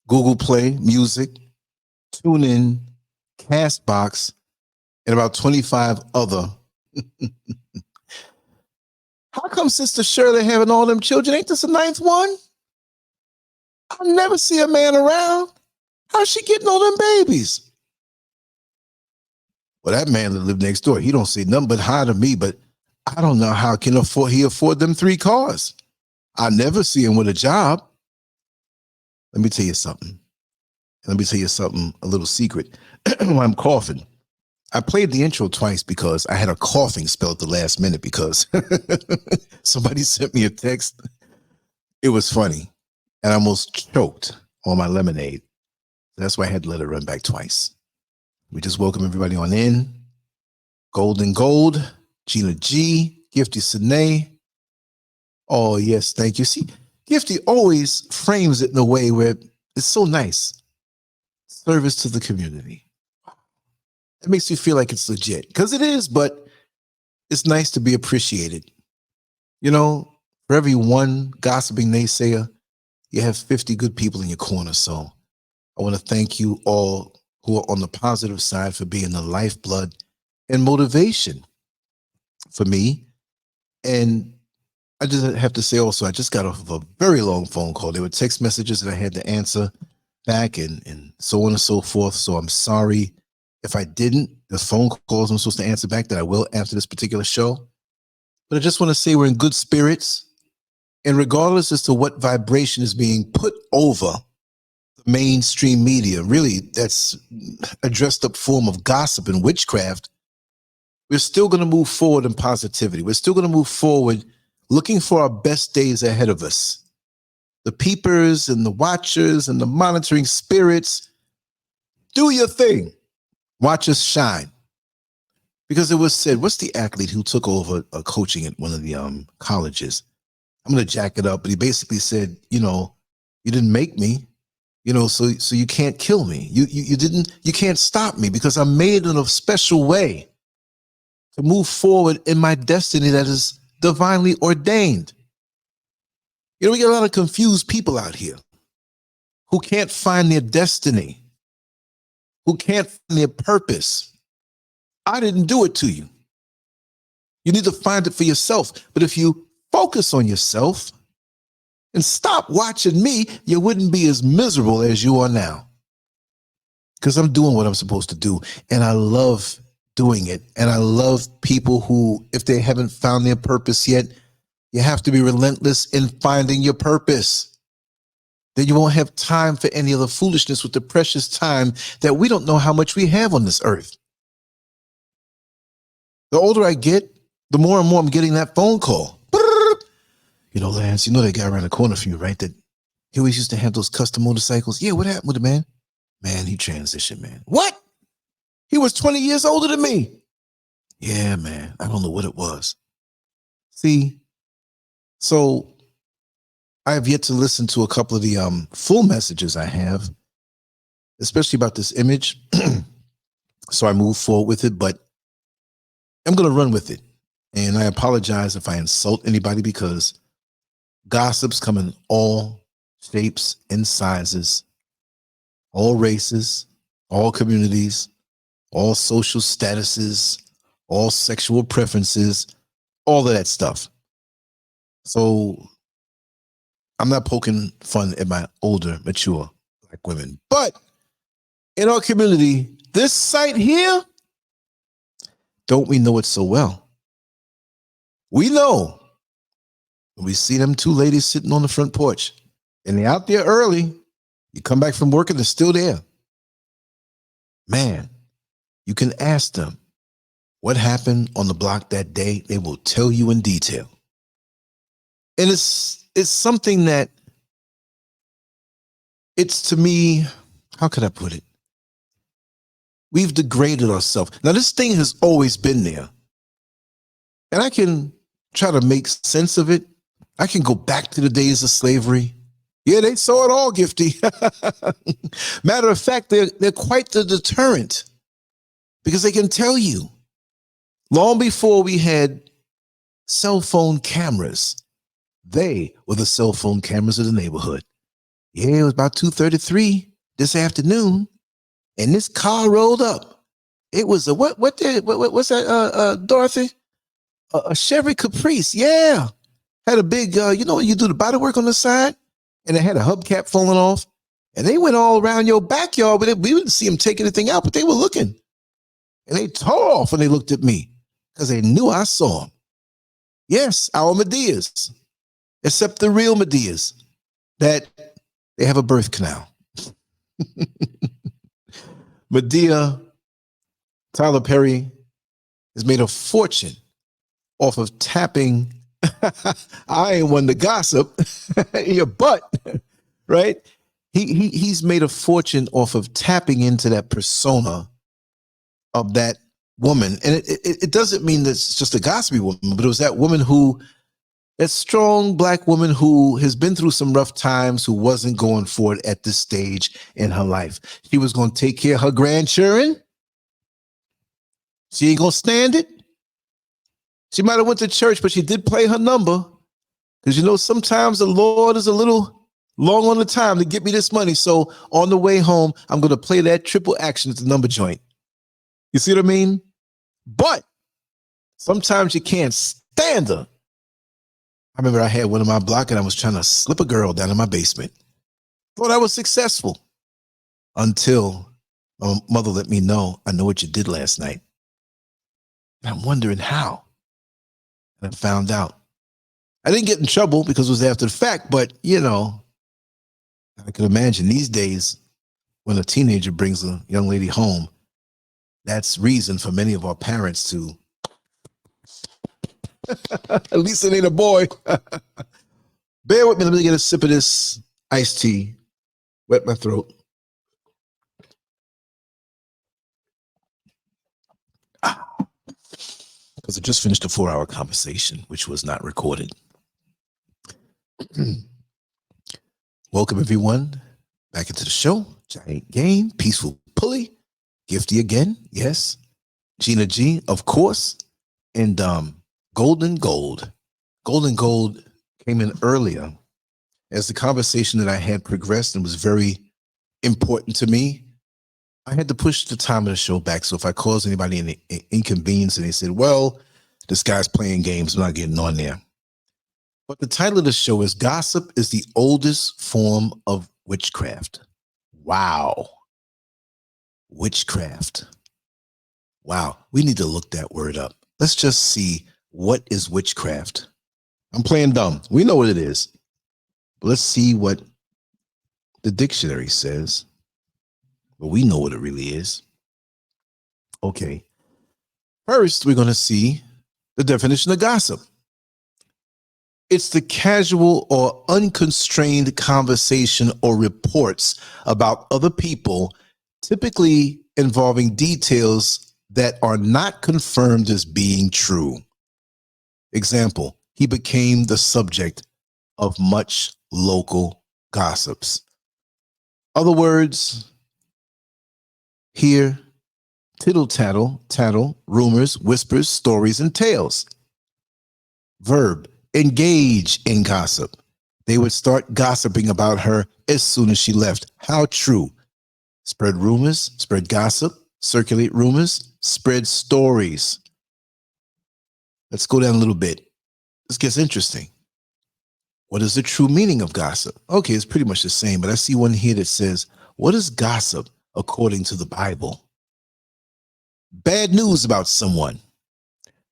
Google Play Music, TuneIn, Castbox, and about 25 other. How come Sister Shirley having all them children? Ain't this the 9th one? I never see a man around. How's she getting all them babies? Well, that man that lived next door, he don't say nothing but hi to me, but I don't know how can he afford them 3 cars. I never see him with a job. Let me tell you something. Let me tell you something, a little secret. When I'm coughing, I played the intro twice because I had a coughing spell at the last minute because somebody sent me a text. It was funny. And I almost choked on my lemonade. That's why I had to let it run back twice. We just welcome everybody on in. Golden Gold, Gina G, Gifty Sine. Oh, yes, thank you. See, Gifty always frames it in a way where it's so nice. Service to the community. It makes you feel like it's legit, because it is, but it's nice to be appreciated. You know, for every one gossiping naysayer, you have 50 good people in your corner. So I want to thank you all who are on the positive side for being the lifeblood and motivation for me. And I just have to say also, I just got off of a very long phone call. There were text messages that I had to answer back and so on and so forth. So I'm sorry if I didn't. There's phone calls I'm supposed to answer back that I will after this particular show. But I just want to say we're in good spirits. And regardless as to what vibration is being put over the mainstream media, really that's a dressed up form of gossip and witchcraft, we're still going to move forward in positivity. We're still going to move forward looking for our best days ahead of us. The peepers and the watchers and the monitoring spirits, do your thing. Watch us shine. Because it was said, what's the athlete who took over coaching at one of the colleges? I'm going to jack it up, but he basically said, you know, you didn't make me, you know, so you can't kill me. You can't stop me because I'm made in a special way to move forward in my destiny that is divinely ordained. You know, we get a lot of confused people out here who can't find their destiny, who can't find their purpose. I didn't do it to you. You need to find it for yourself. But if you focus on yourself and stop watching me, you wouldn't be as miserable as you are now. Because I'm doing what I'm supposed to do. And I love doing it. And I love people who, if they haven't found their purpose yet, you have to be relentless in finding your purpose. Then you won't have time for any of the foolishness with the precious time that we don't know how much we have on this earth. The older I get, the more and more I'm getting that phone call. You know, Lance, you know that guy around the corner from you, right? That he always used to have those custom motorcycles. Yeah, what happened with it, man? Man, he transitioned, man. What? He was 20 years older than me. Yeah, man. I don't know what it was. See, so I have yet to listen to a couple of the full messages I have, especially about this image. So I move forward with it, but I'm going to run with it. And I apologize if I insult anybody because gossips come in all shapes and sizes, all races, all communities, all social statuses, all sexual preferences, all of that stuff. So I'm not poking fun at my older, mature Black women. But in our community, this site here, don't we know it so well? We know when we see them 2 ladies sitting on the front porch and they're out there early, you come back from work and they're still there. Man, you can ask them what happened on the block that day. They will tell you in detail. And it's something that it's, to me, how could I put it? We've degraded ourselves. Now, this thing has always been there. And I can try to make sense of it. I can go back to the days of slavery. Yeah, they saw it all, Gifty. Matter of fact, they're quite the deterrent because they can tell you. Long before we had cell phone cameras, they were the cell phone cameras of the neighborhood. Yeah, it was about 2:33 this afternoon, and this car rolled up. It was a what's that, Dorothy? A Chevy Caprice. Yeah, had a big, you do the body work on the side, and it had a hubcap falling off, and they went all around your backyard, but we didn't see them take anything out, but they were looking, and they tore off when they looked at me because they knew I saw them. Yes, our Medeas, except the real Medeas, that they have a birth canal. Medea Tyler Perry has made a fortune off of tapping. I ain't one to gossip in your butt, right? He's made a fortune off of tapping into that persona of that woman. And it doesn't mean that it's just a gossipy woman, but it was that woman that strong black woman who has been through some rough times, who wasn't going for it at this stage in her life. She was going to take care of her grandchildren. She ain't going to stand it. She might have went to church, but she did play her number. Because, sometimes the Lord is a little long on the time to get me this money. So on the way home, I'm going to play that triple action at the number joint. You see what I mean? But sometimes you can't stand her. I remember I had one in my block and I was trying to slip a girl down in my basement. Thought I was successful until my mother let me know, I know what you did last night. And I'm wondering how. And I found out. I didn't get in trouble because it was after the fact, but I can imagine these days when a teenager brings a young lady home, that's reason for many of our parents to, at least it ain't a boy. Bear with me. Let me get a sip of this iced tea. Wet my throat. Because I just finished a 4-hour conversation, which was not recorded. Welcome, everyone, back into the show. Giant Game, Peaceful Pulley, Gifty again, yes. Gina G, of course. And Golden Gold. Golden Gold came in earlier as the conversation that I had progressed and was very important to me. I had to push the time of the show back. So if I caused anybody an inconvenience and they said, well, this guy's playing games, I'm not getting on there. But the title of the show is Gossip is the Oldest Form of Witchcraft. Wow. Witchcraft. Wow. We need to look that word up. Let's just see, what is witchcraft? I'm playing dumb. We know what it is. But let's see what the dictionary says. But we know what it really is. Okay. First, we're going to see the definition of gossip. It's the casual or unconstrained conversation or reports about other people, typically involving details that are not confirmed as being true. Example, he became the subject of much local gossips. Other words, here, tittle tattle, rumors, whispers, stories, and tales. Verb, engage in gossip. They would start gossiping about her as soon as she left. How true? Spread rumors, spread gossip, circulate rumors, spread stories. Let's go down a little bit. This gets interesting. What is the true meaning of gossip? Okay, it's pretty much the same, but I see one here that says, what is gossip according to the Bible? Bad news about someone.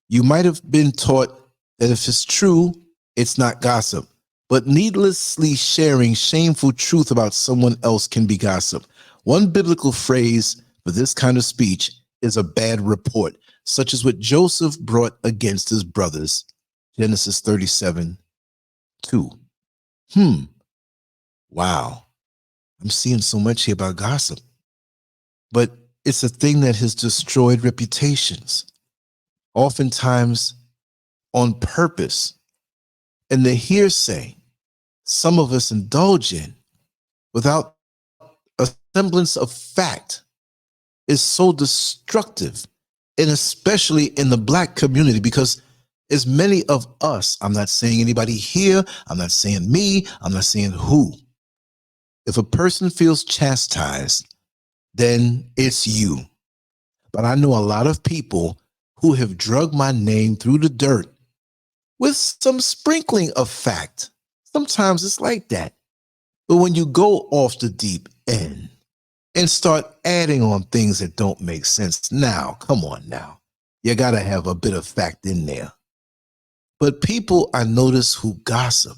You might have been taught that if it's true, it's not gossip, but needlessly sharing shameful truth about someone else can be gossip. One biblical phrase for this kind of speech is a bad report, such as what Joseph brought against his brothers. Genesis 37:2. Wow. I'm seeing so much here about gossip. But it's a thing that has destroyed reputations, oftentimes on purpose. And the hearsay some of us indulge in without a semblance of fact is so destructive, and especially in the Black community, because as many of us, I'm not saying anybody here, I'm not saying me, I'm not saying who, If a person feels chastised, then it's you. But I know a lot of people who have drug my name through the dirt with some sprinkling of fact. Sometimes it's like that. But when you go off the deep end and start adding on things that don't make sense, now, come on now. You got to have a bit of fact in there. But people I notice who gossip,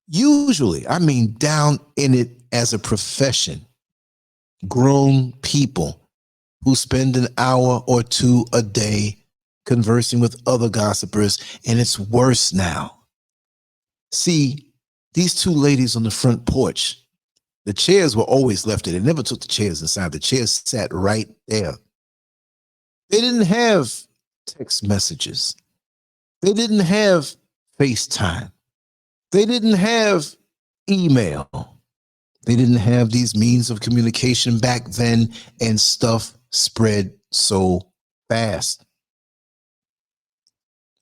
usually, I mean down in it as a profession, grown people who spend an hour or two a day conversing with other gossipers, and it's worse now. See, these two ladies on the front porch, the chairs were always left there. They never took the chairs inside. The chairs sat right there. They didn't have text messages. They didn't have FaceTime. They didn't have email. They didn't have these means of communication back then, and stuff spread so fast.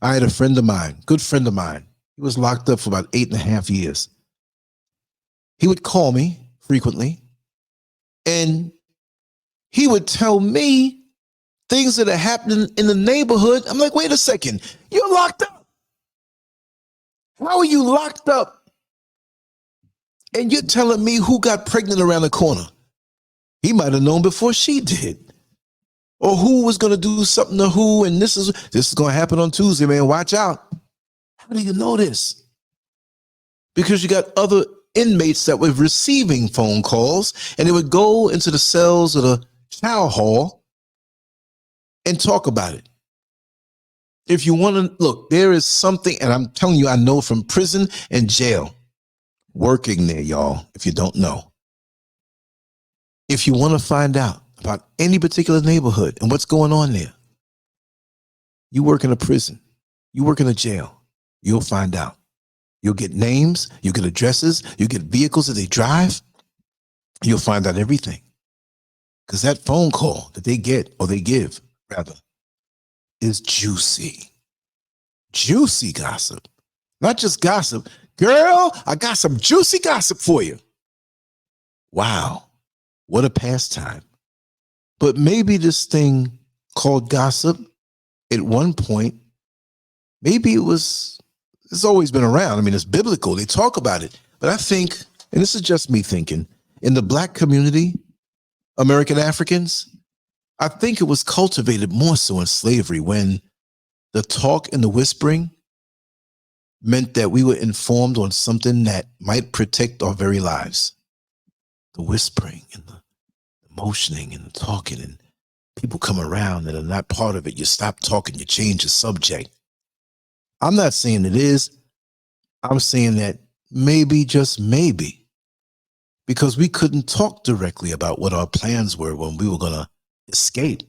I had a friend of mine, good friend of mine. He was locked up for about 8.5 years. He would call me frequently, and he would tell me things that are happening in the neighborhood. I'm like, wait a second, you're locked up. How are you locked up? And you're telling me who got pregnant around the corner? He might have known before she did. Or who was going to do something to who, and this is going to happen on Tuesday, man. Watch out. How do you know this? Because you got other inmates that were receiving phone calls, and they would go into the cells of the chow hall and talk about it. If you want to look, there is something, and I'm telling you, I know from prison and jail, working there, y'all, if you don't know. If you want to find out about any particular neighborhood and what's going on there, you work in a prison, you work in a jail, you'll find out. You'll get names, you'll get addresses, you'll get vehicles that they drive. You'll find out everything. Because that phone call that they get, or they give, rather, is juicy. Juicy gossip. Not just gossip. Girl, I got some juicy gossip for you. Wow. What a pastime. But maybe this thing called gossip, at one point, maybe it's always been around. I mean, it's biblical. They talk about it. But I think, and this is just me thinking, in the Black community, American Africans, I think it was cultivated more so in slavery, when the talk and the whispering meant that we were informed on something that might protect our very lives. The whispering and the motioning and the talking, and people come around that are not part of it. You stop talking, you change the subject. I'm not saying it is. I'm saying that maybe, just maybe, because we couldn't talk directly about what our plans were when we were going to escape.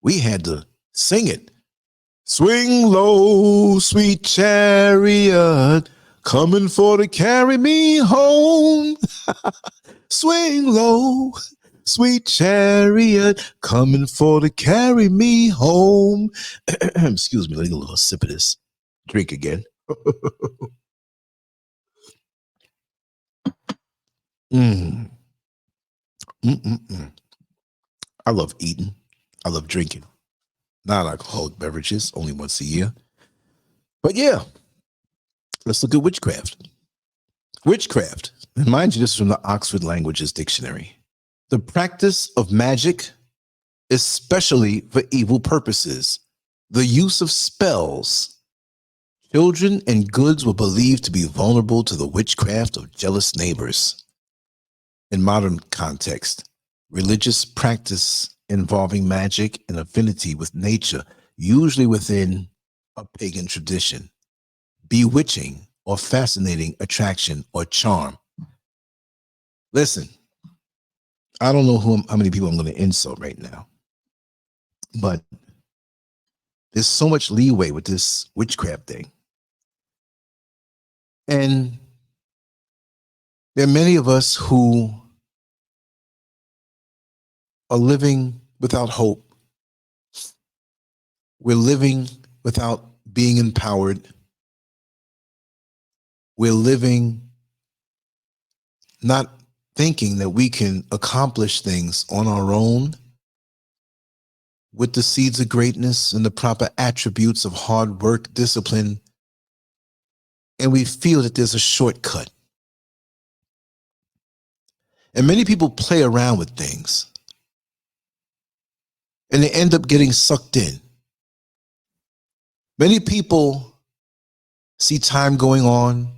We had to sing it. Swing low, sweet chariot, coming for to carry me home. Swing low, sweet chariot, coming for to carry me home. Excuse me, let me get a little sip of this drink again. I love eating. I love drinking. Non-alcoholic beverages, only once a year. But yeah, let's look at witchcraft. Witchcraft, and mind you, this is from the Oxford Languages Dictionary. The practice of magic, especially for evil purposes. The use of spells. Children and goods were believed to be vulnerable to the witchcraft of jealous neighbors. In modern context, religious practice involving magic and affinity with nature, usually within a pagan tradition. Bewitching or fascinating attraction or charm. Listen, I don't know how many people I'm going to insult right now, but there's so much leeway with this witchcraft thing. And there are many of us who are living without hope. We're living without being empowered. We're living not thinking that we can accomplish things on our own with the seeds of greatness and the proper attributes of hard work, discipline, and we feel that there's a shortcut. And many people play around with things and they end up getting sucked in. Many people see time going on.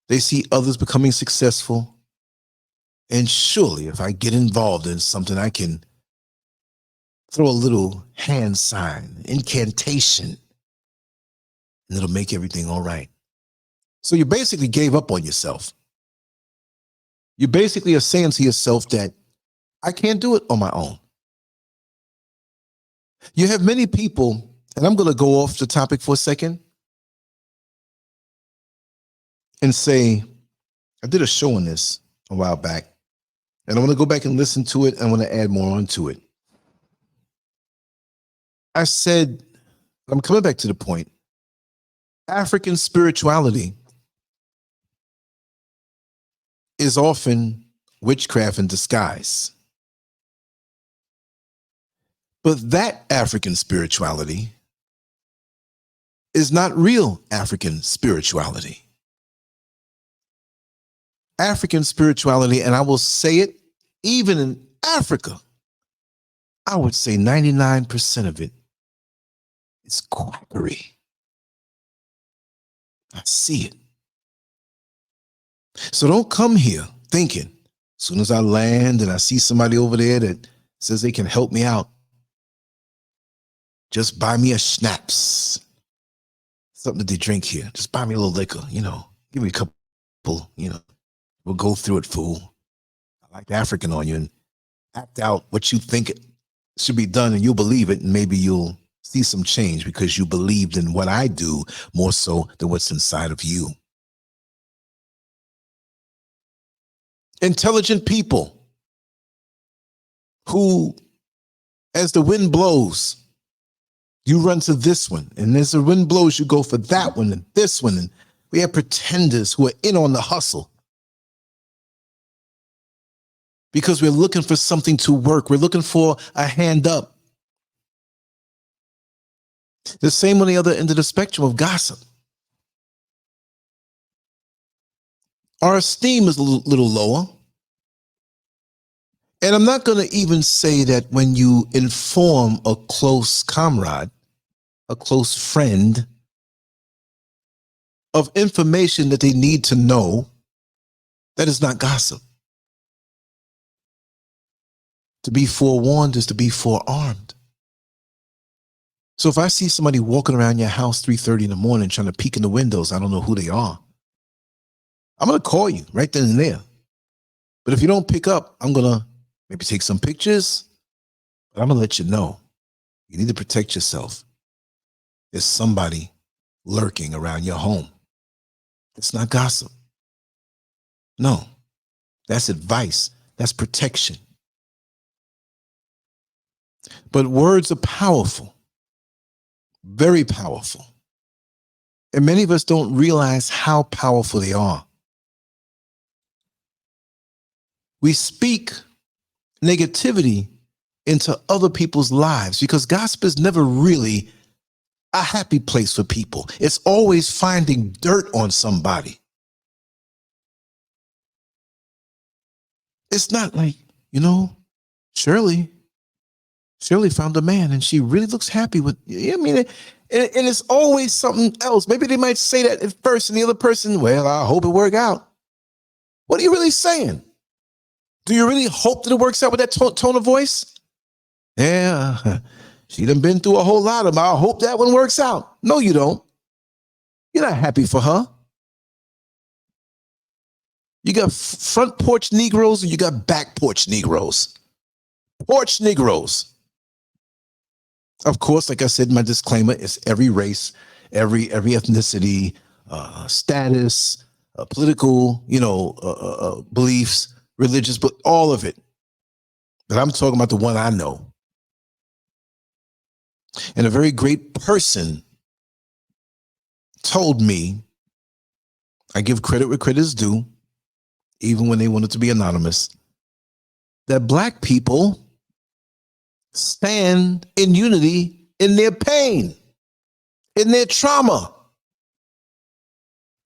They see others becoming successful. And surely if I get involved in something, I can throw a little hand sign, incantation, and it'll make everything all right. So you basically gave up on yourself. You basically are saying to yourself that I can't do it on my own. You have many people, and I'm going to go off the topic for a second and say, I did a show on this a while back, and I want to go back and listen to it. I want to add more onto it. I said, I'm coming back to the point, African spirituality is often witchcraft in disguise. But that African spirituality is not real African spirituality. African spirituality, and I will say it, even in Africa, I would say 99% of it is quackery. I see it. So don't come here thinking, as soon as I land and I see somebody over there that says they can help me out, just buy me a schnapps, something to drink here. Just buy me a little liquor, give me a couple, we'll go through it, fool. I like the African on you, and act out what you think should be done, and you'll believe it, and maybe you'll see some change because you believed in what I do more so than what's inside of you. Intelligent people who, as the wind blows, you run to this one, and as the wind blows, you go for that one and this one. And we have pretenders who are in on the hustle because we're looking for something to work. We're looking for a hand up. The same on the other end of the spectrum of gossip. Our esteem is a little lower. And I'm not going to even say that when you inform a close comrade, a close friend, of information that they need to know, that is not gossip. To be forewarned is to be forearmed. So if I see somebody walking around your house 3:30 in the morning trying to peek in the windows, I don't know who they are, I'm going to call you right then and there. But if you don't pick up, I'm going to maybe take some pictures, but I'm going to let you know. You need to protect yourself. There's somebody lurking around your home. It's not gossip. No, that's advice. That's protection. But words are powerful, very powerful. And many of us don't realize how powerful they are. We speak negativity into other people's lives because gossip is never really a happy place for people. It's always finding dirt on somebody. It's not like, Shirley found a man and she really looks happy with, and it's always something else. Maybe they might say that at first and the other person, well, I hope it work out. What are you really saying? Do you really hope that it works out with that tone of voice? Yeah, she done been through a whole lot of them. I hope that one works out. No, you don't. You're not happy for her. You got front porch Negroes and you got back porch Negroes. Porch Negroes. Of course, like I said in my disclaimer, it's every race, every ethnicity, status, political, beliefs, religious, but all of it. But I'm talking about the one I know. And a very great person told me, I give credit where credit is due, even when they wanted to be anonymous, that Black people stand in unity in their pain, in their trauma,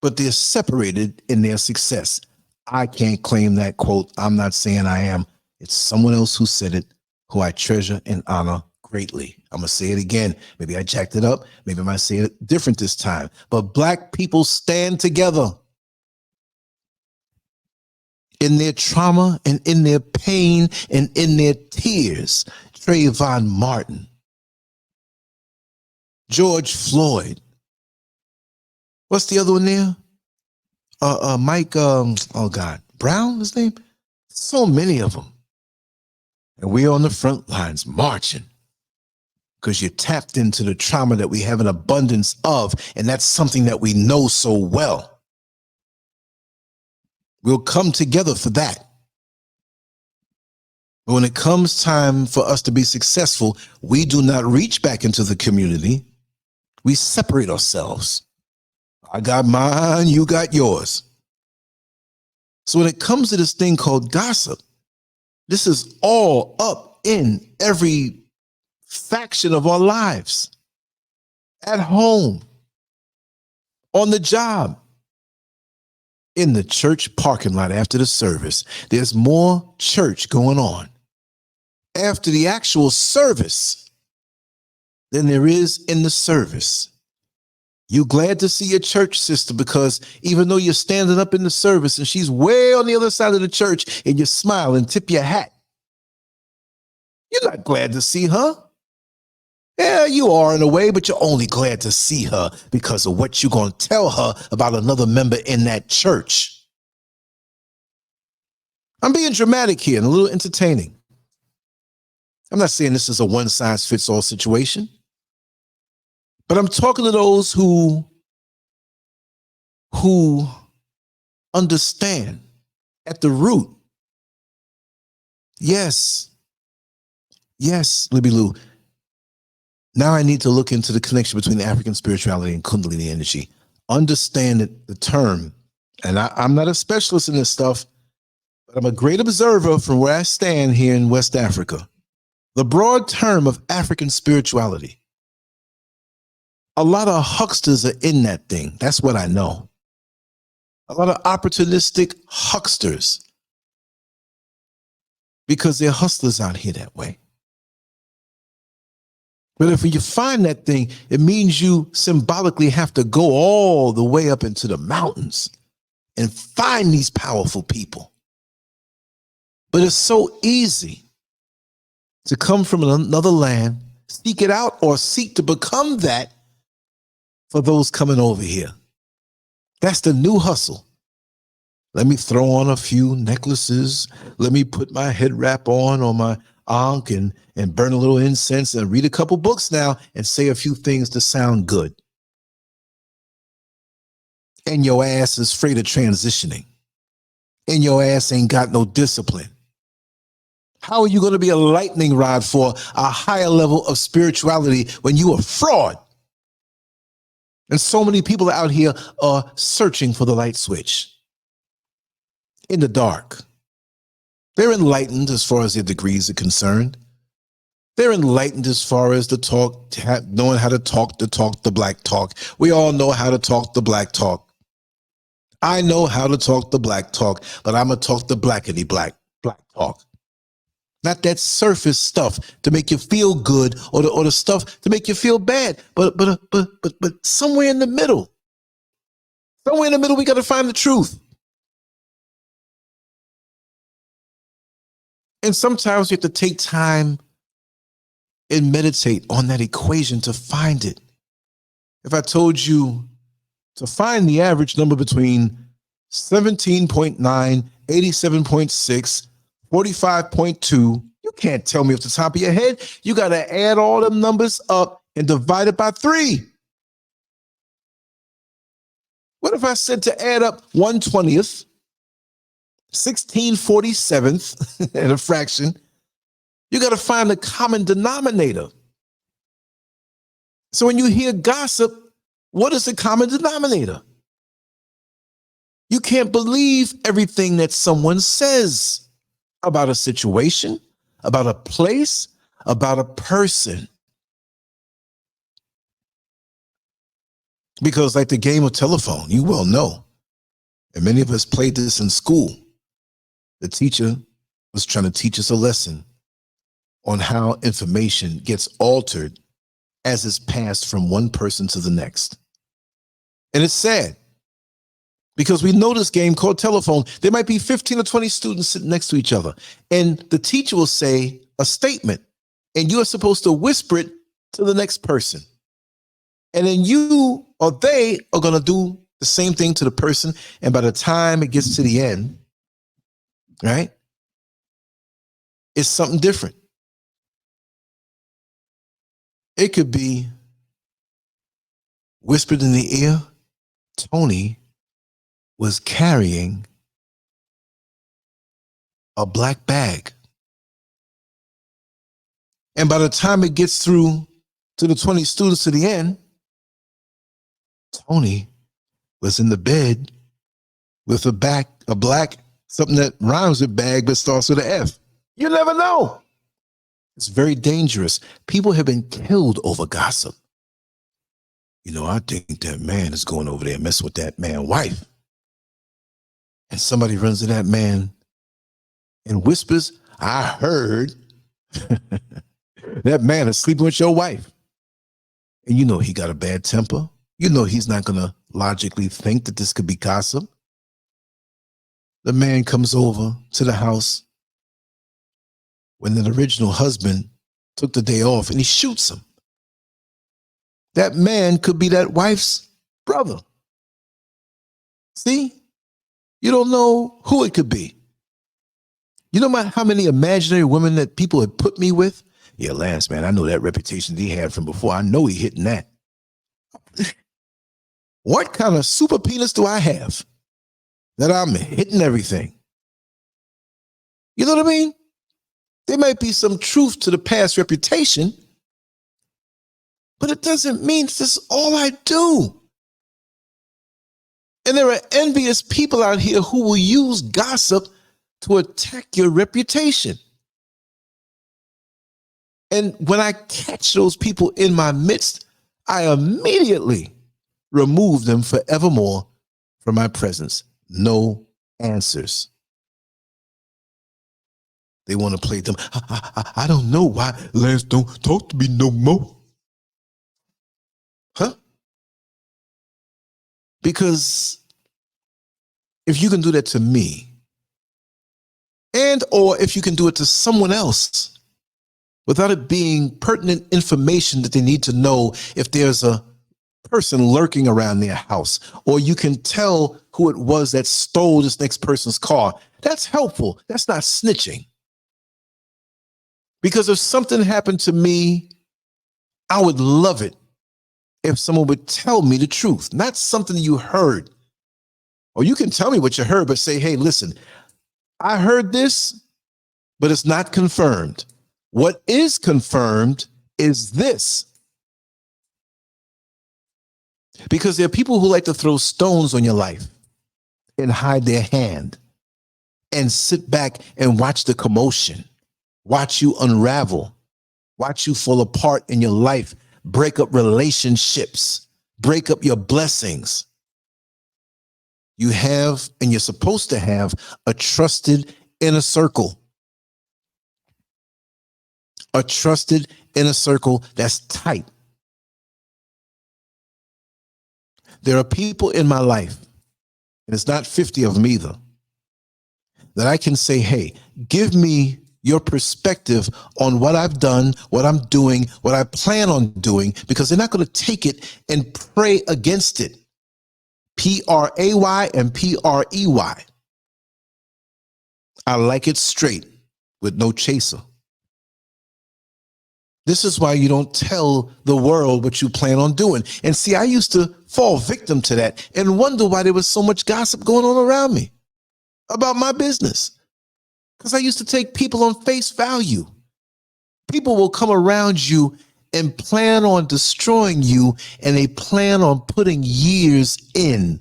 but they're separated in their success. I can't claim that quote. I'm not saying I am. It's someone else who said it, who I treasure and honor greatly. I'm going to say it again. Maybe I jacked it up. Maybe I might say it different this time. But Black people stand together in their trauma and in their pain and in their tears. Trayvon Martin, George Floyd. What's the other one there? Mike, Brown, his name? So many of them. And we're on the front lines marching because you tapped into the trauma that we have an abundance of, and that's something that we know so well. We'll come together for that. But when it comes time for us to be successful, we do not reach back into the community. We separate ourselves. I got mine, you got yours. So when it comes to this thing called gossip, this is all up in every faction of our lives. At home, on the job, in the church parking lot after the service. There's more church going on after the actual service than there is in the service. You glad to see your church sister because even though you're standing up in the service and she's way on the other side of the church and you smile and tip your hat, you're not glad to see her. Yeah, you are in a way, but you're only glad to see her because of what you're going to tell her about another member in that church. I'm being dramatic here and a little entertaining. I'm not saying this is a one-size-fits-all situation, but I'm talking to those who understand at the root. Yes, Libby Lou. Now I need to look into the connection between African spirituality and Kundalini energy. Understand the term, and I'm not a specialist in this stuff, but I'm a great observer from where I stand here in West Africa. The broad term of African spirituality. A lot of hucksters are in that thing. That's what I know. A lot of opportunistic hucksters, because they're hustlers out here that way. But if you find that thing, it means you symbolically have to go all the way up into the mountains and find these powerful people. But it's so easy to come from another land, seek it out, or seek to become that for those coming over here. That's the new hustle. Let me throw on a few necklaces. Let me put my head wrap on my ankh and burn a little incense and read a couple books now and say a few things to sound good. And your ass is afraid of transitioning. And your ass ain't got no discipline. How are you going to be a lightning rod for a higher level of spirituality when you a fraud? And so many people out here are searching for the light switch in the dark. They're enlightened as far as their degrees are concerned. They're enlightened as far as the talk, knowing how to talk the black talk. We all know how to talk the black talk. I know how to talk the black talk, but I'm going to talk the blackity black talk. Not that surface stuff to make you feel good or the stuff to make you feel bad, but somewhere in the middle. Somewhere in the middle, we got to find the truth. And sometimes you have to take time and meditate on that equation to find it. If I told you to find the average number between 17.9, 87.6, 45.2, you can't tell me off the top of your head. You got to add all them numbers up and divide it by 3. What if I said to add up 1/20th, 16/47th and a fraction? You got to find the common denominator. So when you hear gossip, what is the common denominator? You can't believe everything that someone says about a situation, about a place, about a person. Because like the game of telephone, you well know, and many of us played this in school. The teacher was trying to teach us a lesson on how information gets altered as it's passed from one person to the next. And it's sad because we know this game called telephone. There might be 15 or 20 students sitting next to each other, and the teacher will say a statement, and you are supposed to whisper it to the next person. And then you or they are going to do the same thing to the person. And by the time it gets to the end, right, it's something different. It could be whispered in the ear, Tony was carrying a black bag. And by the time it gets through to the 20 students to the end, Tony was in the bed with a black, something that rhymes with bag but starts with an F. You never know. It's very dangerous. People have been killed over gossip. You know, I think that man is going over there and messing with that man's wife. And somebody runs to that man and whispers, I heard that man is sleeping with your wife. And you know he got a bad temper. You know he's not going to logically think that this could be gossip. The man comes over to the house when the original husband took the day off and he shoots him. That man could be that wife's brother. See? You don't know who it could be. You know how many imaginary women that people had put me with? Yeah, Lance, man, I know that reputation he had from before. I know he hitting that. What kind of super penis do I have that I'm hitting everything? You know what I mean? There might be some truth to the past reputation, but it doesn't mean this is all I do. And there are envious people out here who will use gossip to attack your reputation. And when I catch those people in my midst, I immediately remove them forevermore from my presence. No answers. They want to play them. I don't know why Lance don't talk to me no more. Huh? Because if you can do that to me, and or if you can do it to someone else without it being pertinent information that they need to know, if there's a person lurking around their house, or you can tell who it was that stole this next person's car, that's helpful. That's not snitching. Because if something happened to me, I would love it if someone would tell me the truth, not something you heard. Or you can tell me what you heard, but say, hey, listen, I heard this, but it's not confirmed. What is confirmed is this. Because there are people who like to throw stones on your life and hide their hand and sit back and watch the commotion, watch you unravel, watch you fall apart in your life, break up relationships, break up your blessings. You have, and you're supposed to have, a trusted inner circle. A trusted inner circle that's tight. There are people in my life, and it's not 50 of them either, that I can say, hey, give me your perspective on what I've done, what I'm doing, what I plan on doing, because they're not going to take it and pray against it. P-R-A-Y and P-R-E-Y. I like it straight with no chaser. This is why you don't tell the world what you plan on doing. And see, I used to fall victim to that and wonder why there was so much gossip going on around me about my business. Because I used to take people on face value. People will come around you and plan on destroying you, and they plan on putting years in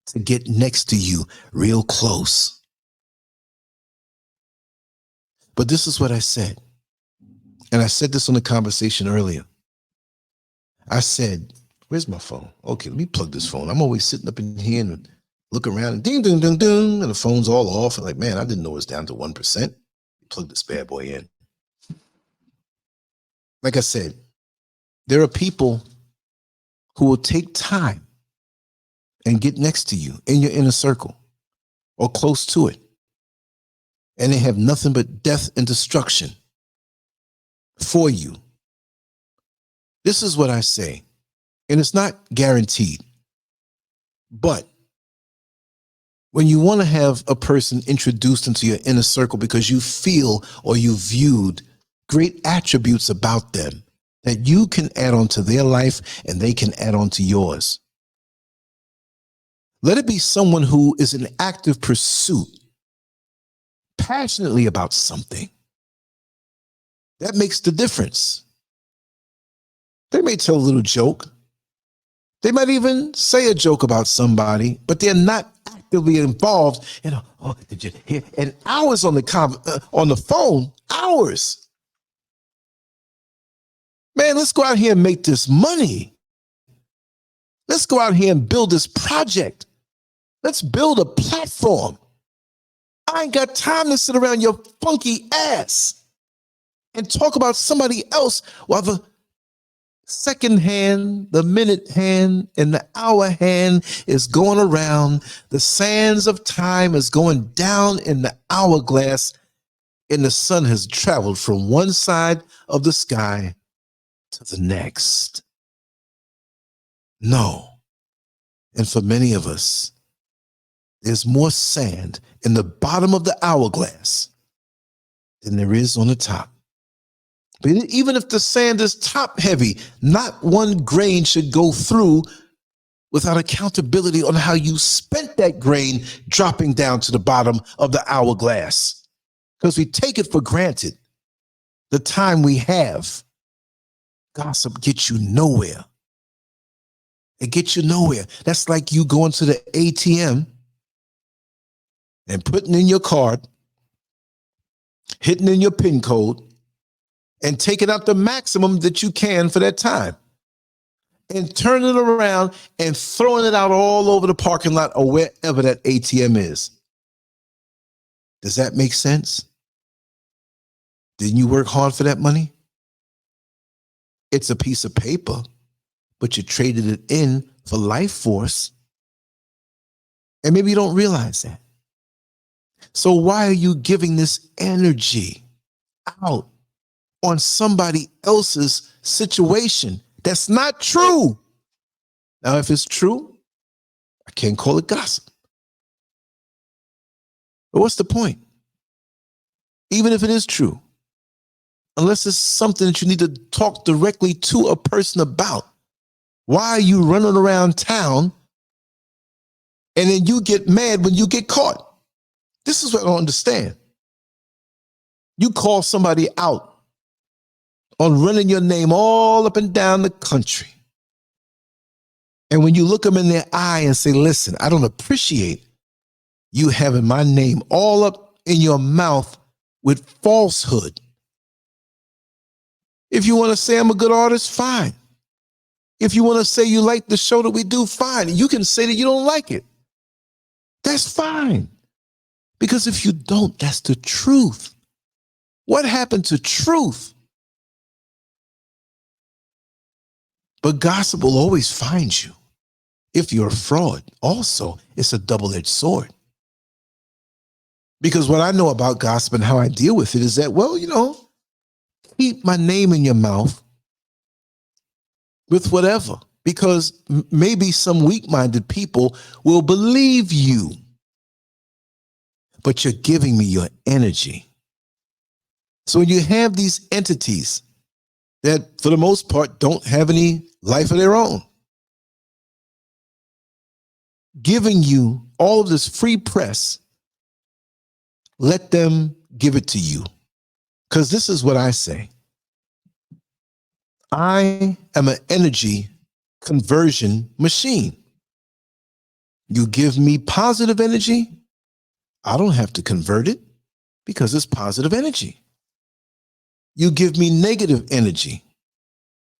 to get next to you real close. But this is what I said. And I said this on the conversation earlier. I said, where's my phone? Okay, let me plug this phone. I'm always sitting up in here and look around and ding, ding, ding, ding, and the phone's all off. And like, man, I didn't know it was down to 1%. Plug this bad boy in. Like I said, there are people who will take time and get next to you in your inner circle or close to it. And they have nothing but death and destruction for you. This is what I say, and it's not guaranteed, but when you want to have a person introduced into your inner circle because you feel or you viewed great attributes about them that you can add on to their life and they can add on to yours. Let it be someone who is in active pursuit, passionately about something. That makes the difference. They may tell a little joke. They might even say a joke about somebody, but they're not actively involved. Oh, did you hear? And hours on the phone, hours. Man, let's go out here and make this money. Let's go out here and build this project. Let's build a platform. I ain't got time to sit around your funky ass and talk about somebody else while the second hand, the minute hand, and the hour hand is going around. The sands of time is going down in the hourglass, and the sun has traveled from one side of the sky to the next. No. And for many of us, there's more sand in the bottom of the hourglass than there is on the top. But even if the sand is top heavy, not one grain should go through without accountability on how you spent that grain dropping down to the bottom of the hourglass. Because we take it for granted. The time we have. Gossip gets you nowhere. It gets you nowhere. That's like you going to the ATM and putting in your card, hitting in your PIN code, and taking out the maximum that you can for that time. And turning it around and throwing it out all over the parking lot or wherever that ATM is. Does that make sense? Didn't you work hard for that money? It's a piece of paper, but you traded it in for life force. And maybe you don't realize that. So why are you giving this energy out on somebody else's situation that's not true? Now, if it's true, I can't call it gossip. But what's the point? Even if it is true, unless it's something that you need to talk directly to a person about, why are you running around town and then you get mad when you get caught? This is what I don't understand. You call somebody out on running your name all up and down the country. And when you look them in their eye and say, listen, I don't appreciate you having my name all up in your mouth with falsehood. If you want to say I'm a good artist, fine. If you want to say you like the show that we do, fine. You can say that you don't like it. That's fine. Because if you don't, that's the truth. What happened to truth? But gossip will always find you. If you're a fraud, also, it's a double-edged sword. Because what I know about gossip and how I deal with it is that, well, keep my name in your mouth with whatever. Because maybe some weak-minded people will believe you. But you're giving me your energy. So when you have these entities that, for the most part, don't have any life of their own, giving you all of this free press, let them give it to you. Because this is what I say. I am an energy conversion machine. You give me positive energy, I don't have to convert it because it's positive energy. You give me negative energy,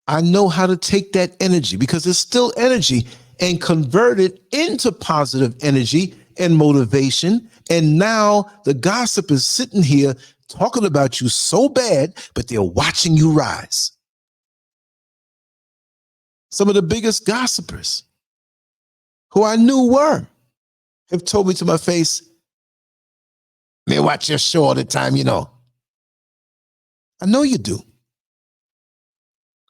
I know how to take that energy because it's still energy and convert it into positive energy and motivation. And now the gossip is sitting here talking about you so bad, but they're watching you rise. Some of the biggest gossipers who I knew have told me to my face, man, watch your show all the time, you know. I know you do.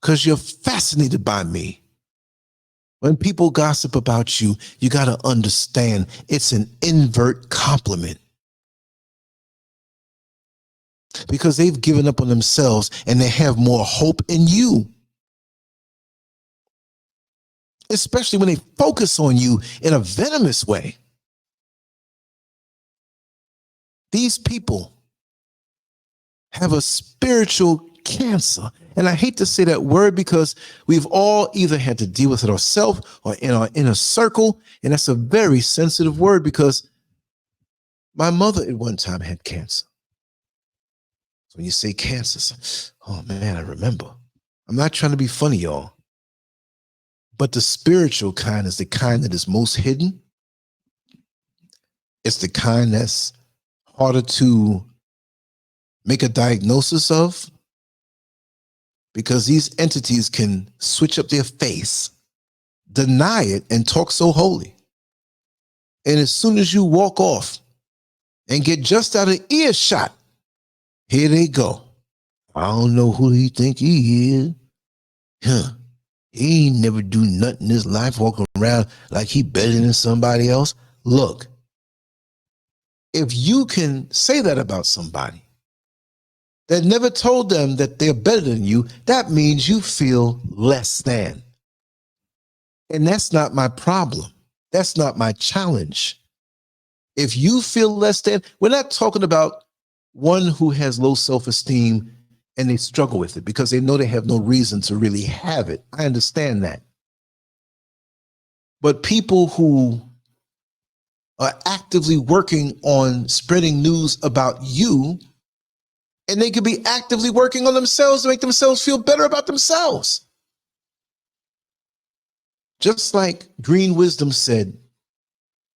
Because you're fascinated by me. When people gossip about you, you got to understand it's an invert compliment. Because they've given up on themselves and they have more hope in you. Especially when they focus on you in a venomous way. These people have a spiritual cancer. And I hate to say that word because we've all either had to deal with it ourselves or in our inner circle. And that's a very sensitive word because my mother at one time had cancer. So when you say cancer, oh man, I remember. I'm not trying to be funny, y'all. But the spiritual kind is the kind that is most hidden. It's the kind that's harder to make a diagnosis of because these entities can switch up their face, deny it, and talk so holy. And as soon as you walk off and get just out of earshot, here they go. I don't know who he think he is. Huh. He ain't never do nothing in his life, walking around like he better than somebody else. Look, if you can say that about somebody that never told them that they're better than you, that means you feel less than. And that's not my problem. That's not my challenge. If you feel less than, we're not talking about one who has low self-esteem and they struggle with it because they know they have no reason to really have it. I understand that. But people who are actively working on spreading news about you, and they could be actively working on themselves to make themselves feel better about themselves. Just like Green Wisdom said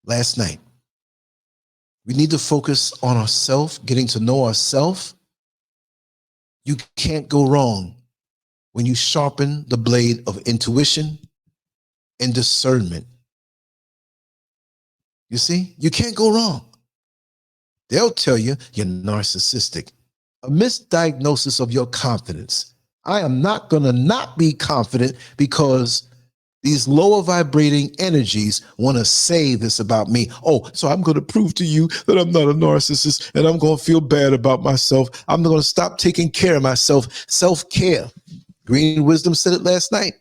last night, we need to focus on ourselves, getting to know ourselves. You can't go wrong when you sharpen the blade of intuition and discernment. You see, you can't go wrong. They'll tell you you're narcissistic. A misdiagnosis of your confidence. I am not going to not be confident because these lower vibrating energies want to say this about me. Oh, so I'm going to prove to you that I'm not a narcissist and I'm going to feel bad about myself. I'm going to stop taking care of myself. Self-care. Green Wisdom said it last night.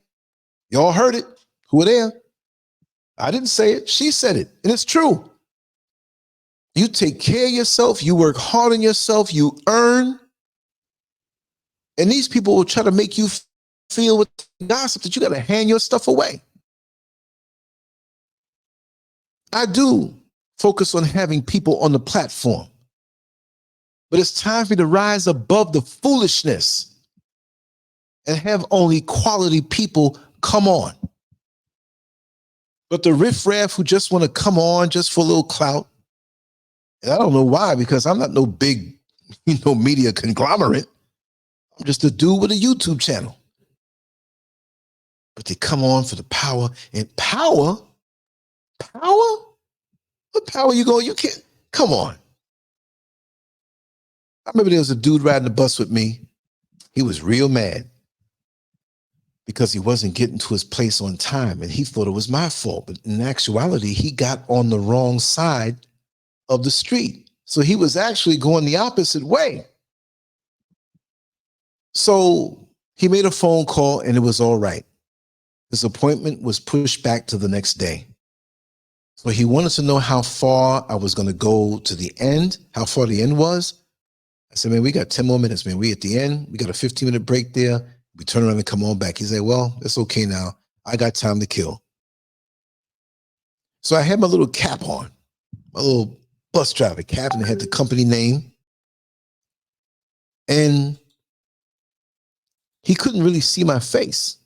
Y'all heard it. Who were there? I didn't say it. She said it. And it's true. You take care of yourself. You work hard on yourself. You earn. And these people will try to make you feel with gossip that you got to hand your stuff away. I do focus on having people on the platform. But it's time for me to rise above the foolishness and have only quality people come on. But the riffraff who just want to come on just for a little clout, and I don't know why, because I'm not no big, media conglomerate. I'm just a dude with a YouTube channel. But they come on for the power. And power? What power you go? You can't. Come on. I remember there was a dude riding the bus with me. He was real mad because he wasn't getting to his place on time. And he thought it was my fault. But in actuality, he got on the wrong side of the street. So he was actually going the opposite way. So he made a phone call and it was all right. His appointment was pushed back to the next day. So he wanted to know how far I was going to go to the end, how far the end was. I said, man, we got 10 more minutes, man. We at the end. We got a 15-minute break there. We turn around and come on back. He said, well, it's okay now. I got time to kill. So I had my little cap on, my little bus driver cap, and it had the company name. And he couldn't really see my face.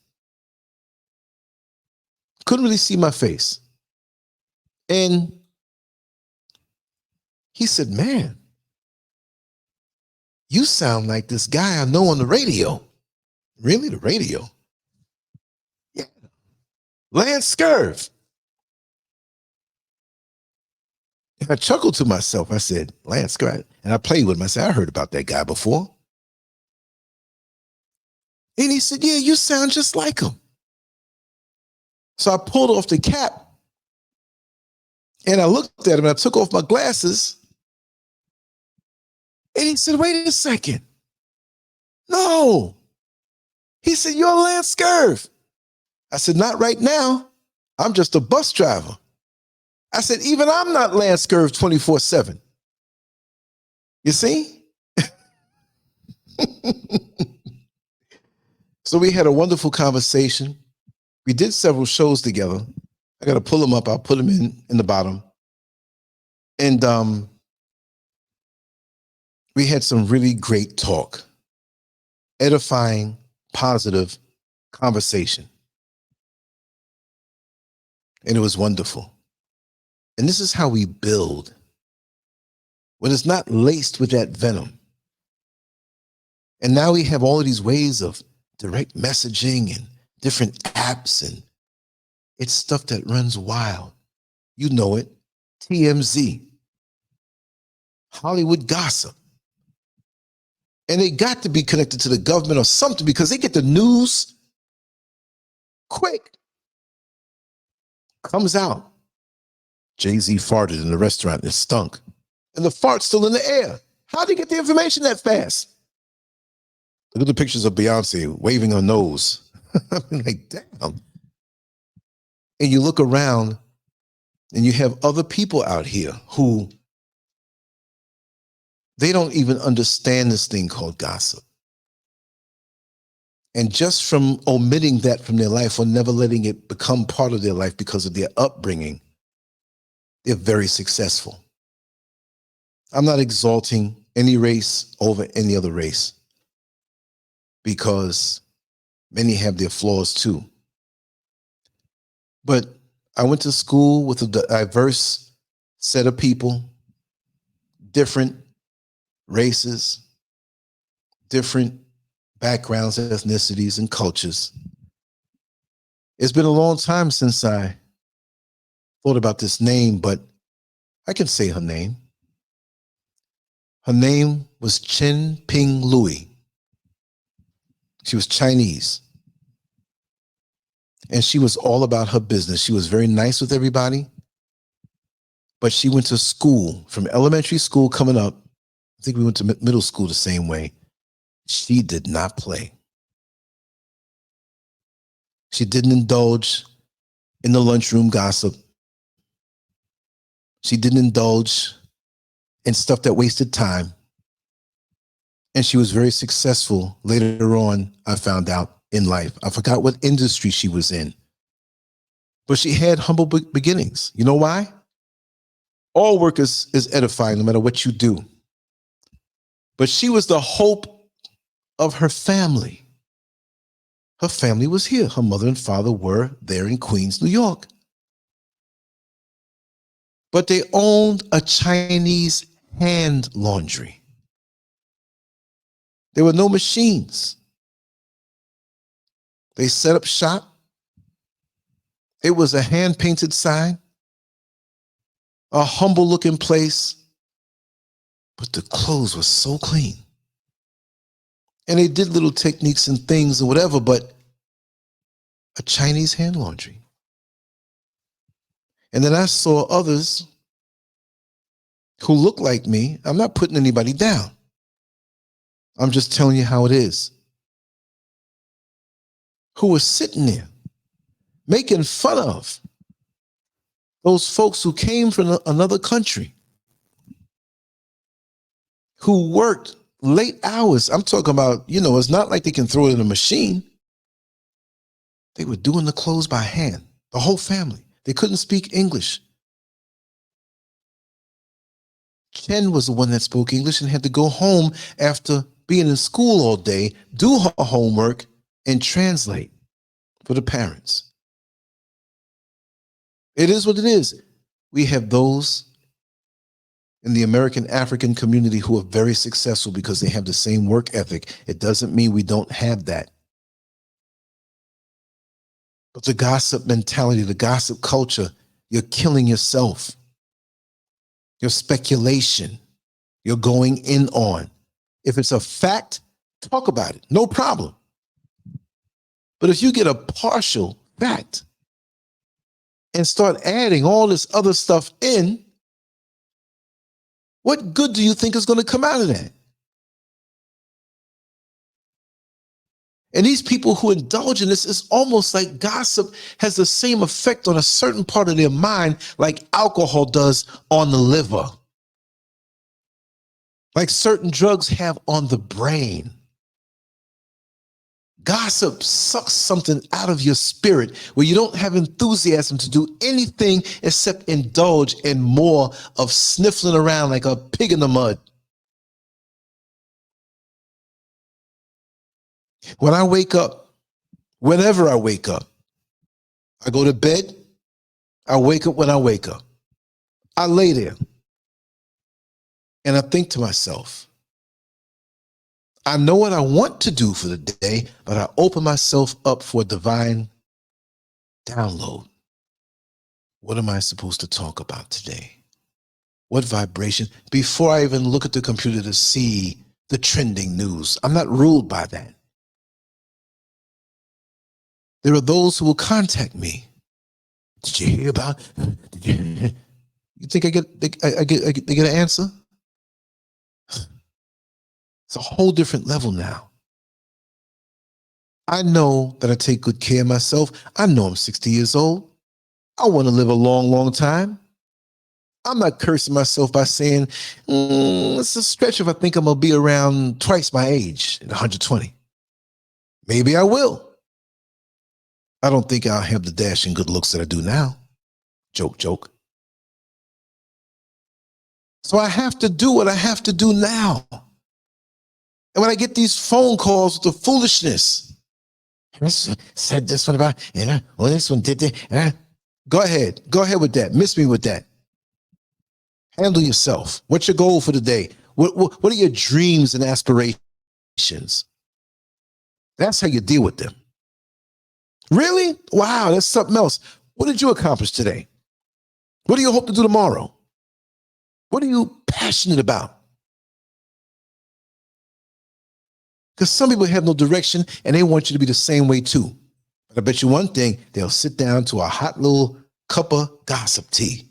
Couldn't really see my face. And he said, man, you sound like this guy I know on the radio. Really? The radio? Yeah. LANCESCURV. And I chuckled to myself. I said, LANCESCURV. And I played with him. I said, I heard about that guy before. And he said, yeah, you sound just like him. So I pulled off the cap and I looked at him and I took off my glasses. And he said, wait a second. No. He said, you're LANCESCURV. I said, not right now. I'm just a bus driver. I said, even I'm not LANCESCURV 24/7. You see? So we had a wonderful conversation. We did several shows together. I got to pull them up. I'll put them in the bottom. And we had some really great talk, edifying, positive conversation. And it was wonderful. And this is how we build when it's not laced with that venom. And now we have all of these ways of direct messaging and different apps, and it's stuff that runs wild. You know it. TMZ, Hollywood gossip. And they got to be connected to the government or something because they get the news quick. Comes out. Jay-Z farted in the restaurant and it stunk. And the fart's still in the air. How'd they get the information that fast? Look at the pictures of Beyonce waving her nose. I'm like, damn. And you look around and you have other people out here who they don't even understand this thing called gossip. And just from omitting that from their life or never letting it become part of their life because of their upbringing, they're very successful. I'm not exalting any race over any other race because many have their flaws too. But I went to school with a diverse set of people, different races, different backgrounds, ethnicities, and cultures. It's been a long time since I thought about this name, but I can say her name. Her name was Chen Ping Louis. She was Chinese. And she was all about her business. She was very nice with everybody. But she went to school, from elementary school coming up. I think we went to middle school the same way. She did not play. She didn't indulge in the lunchroom gossip. She didn't indulge in stuff that wasted time. And she was very successful later on, I found out, in life. I forgot what industry she was in. But she had humble beginnings. You know why? All work is edifying no matter what you do. But she was the hope of her family. Her family was here. Her mother and father were there in Queens, New York. But they owned a Chinese hand laundry. There were no machines. They set up shop. It was a hand-painted sign, a humble-looking place, but the clothes were so clean. And they did little techniques and things or whatever, but a Chinese hand laundry. And then I saw others who looked like me. I'm not putting anybody down. I'm just telling you how it is. Who were sitting there making fun of those folks who came from another country, who worked late hours. I'm talking about, it's not like they can throw it in a machine. They were doing the clothes by hand, the whole family. They couldn't speak English. Chen was the one that spoke English and had to go home after being in school all day, do her homework, and translate for the parents. It is what it is. We have those in the American African community who are very successful because they have the same work ethic. It doesn't mean we don't have that. But the gossip mentality, the gossip culture, you're killing yourself. Your speculation, you're going in on. If it's a fact, talk about it, no problem. But if you get a partial fact and start adding all this other stuff in, what good do you think is going to come out of that? And these people who indulge in this, is almost like gossip has the same effect on a certain part of their mind like alcohol does on the liver, like certain drugs have on the brain. Gossip sucks something out of your spirit where you don't have enthusiasm to do anything except indulge in more of sniffling around like a pig in the mud. When I wake up, whenever I wake up, I go to bed, I wake up when I wake up. I lay there and I think to myself, I know what I want to do for the day, but I open myself up for a divine download. What am I supposed to talk about today? What vibration? Before I even look at the computer to see the trending news, I'm not ruled by that. There are those who will contact me. Did you hear about? You think I get an answer? It's a whole different level now. I know that I take good care of myself. I know I'm 60 years old. I want to live a long, long time. I'm not cursing myself by saying, it's a stretch if I think I'm going to be around twice my age at 120. Maybe I will. I don't think I'll have the dashing good looks that I do now. Joke, joke. So I have to do what I have to do now. And when I get these phone calls with the foolishness, this said this one about, well, this one did that. Go ahead with that. Miss me with that. Handle yourself. What's your goal for the day? What are your dreams and aspirations? That's how you deal with them. Really? Wow, that's something else. What did you accomplish today? What do you hope to do tomorrow? What are you passionate about? Because some people have no direction and they want you to be the same way too. But I bet you one thing, they'll sit down to a hot little cup of gossip tea.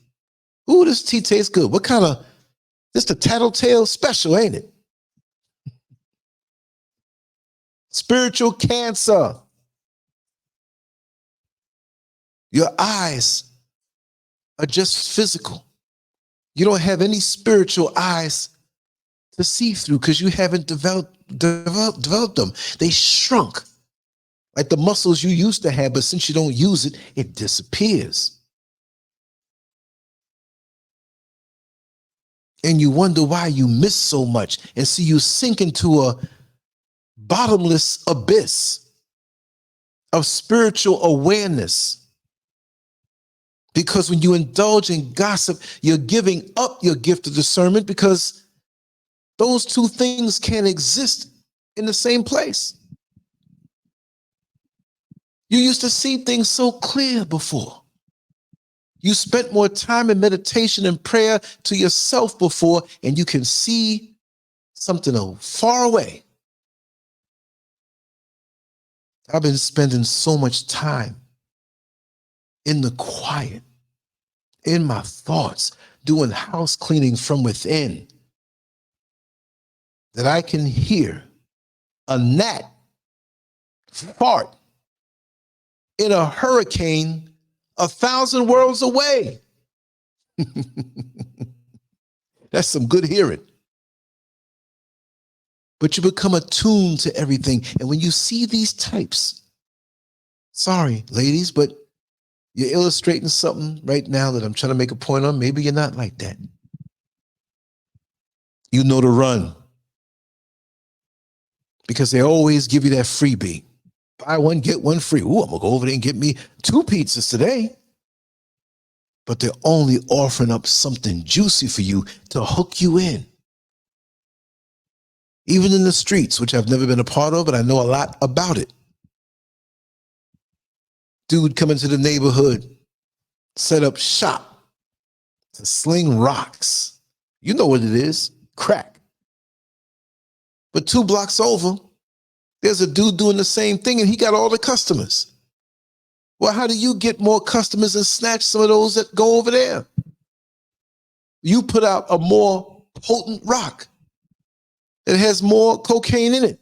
Ooh, this tea tastes good. What kind of, this the tattletale special, ain't it? Spiritual cancer. Your eyes are just physical. You don't have any spiritual eyes to see through because you haven't developed them. They shrunk like the muscles you used to have, but since you don't use it, it disappears. And you wonder why you miss so much, and see you sink into a bottomless abyss of spiritual awareness. Because when you indulge in gossip, you're giving up your gift of discernment, because those two things can't exist in the same place. You used to see things so clear before. You spent more time in meditation and prayer to yourself before, and you can see something far away. I've been spending so much time in the quiet, in my thoughts, doing house cleaning from within, that I can hear a gnat fart in a hurricane 1,000 worlds away. That's some good hearing. But you become attuned to everything. And when you see these types, sorry, ladies, but You're illustrating something right now that I'm trying to make a point on. Maybe you're not like that. You know to run. Because they always give you that freebie. Buy one, get one free. Ooh, I'm going to go over there and get me 2 pizzas today. But they're only offering up something juicy for you to hook you in. Even in the streets, which I've never been a part of, but I know a lot about it. Dude coming to the neighborhood, set up shop to sling rocks. You know what it is, crack. But 2 blocks over, there's a dude doing the same thing and he got all the customers. Well, how do you get more customers and snatch some of those that go over there? You put out a more potent rock that has more cocaine in it.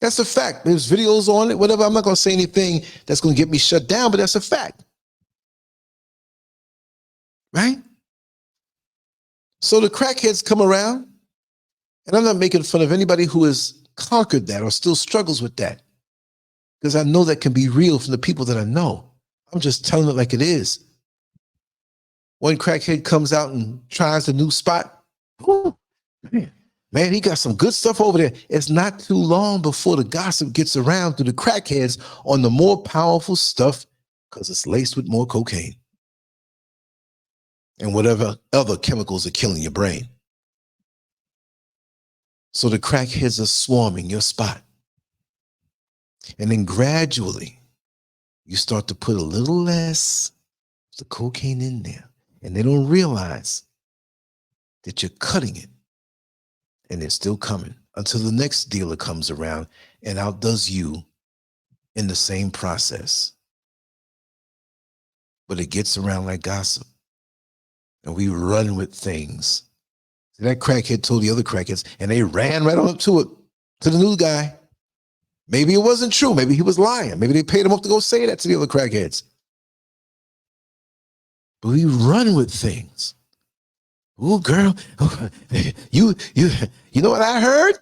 That's a fact. There's videos on it, whatever. I'm not going to say anything that's going to get me shut down, but that's a fact. Right? So the crackheads come around, and I'm not making fun of anybody who has conquered that or still struggles with that, because I know that can be real from the people that I know. I'm just telling it like it is. One crackhead comes out and tries a new spot. Ooh, man, he got some good stuff over there. It's not too long before the gossip gets around to the crackheads on the more powerful stuff, because it's laced with more cocaine and whatever other chemicals are killing your brain. So the crackheads are swarming your spot. And then gradually, you start to put a little less of the cocaine in there. And they don't realize that you're cutting it. And they're still coming until the next dealer comes around and outdoes you in the same process. But it gets around like gossip. And we run with things. See, that crackhead told the other crackheads, and they ran right on up to it, to the new guy. Maybe it wasn't true. Maybe he was lying. Maybe they paid him up to go say that to the other crackheads. But we run with things. Ooh, girl, you know what I heard?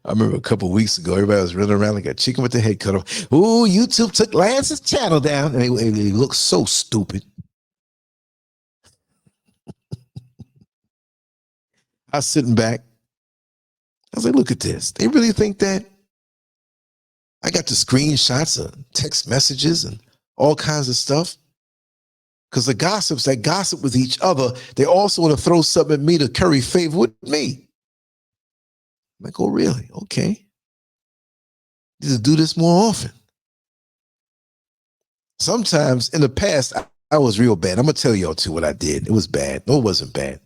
I remember a couple of weeks ago, everybody was running around like a chicken with their head cut off. Ooh, YouTube took Lance's channel down. And they look so stupid. I was sitting back. I was like, look at this. They really think that? I got the screenshots of text messages and all kinds of stuff. Because the gossips that gossip with each other, they also want to throw something at me to curry favor with me. I'm like, oh, really? Okay. Just do this more often. Sometimes in the past, I was real bad. I'm going to tell y'all too what I did. It was bad. No, it wasn't bad.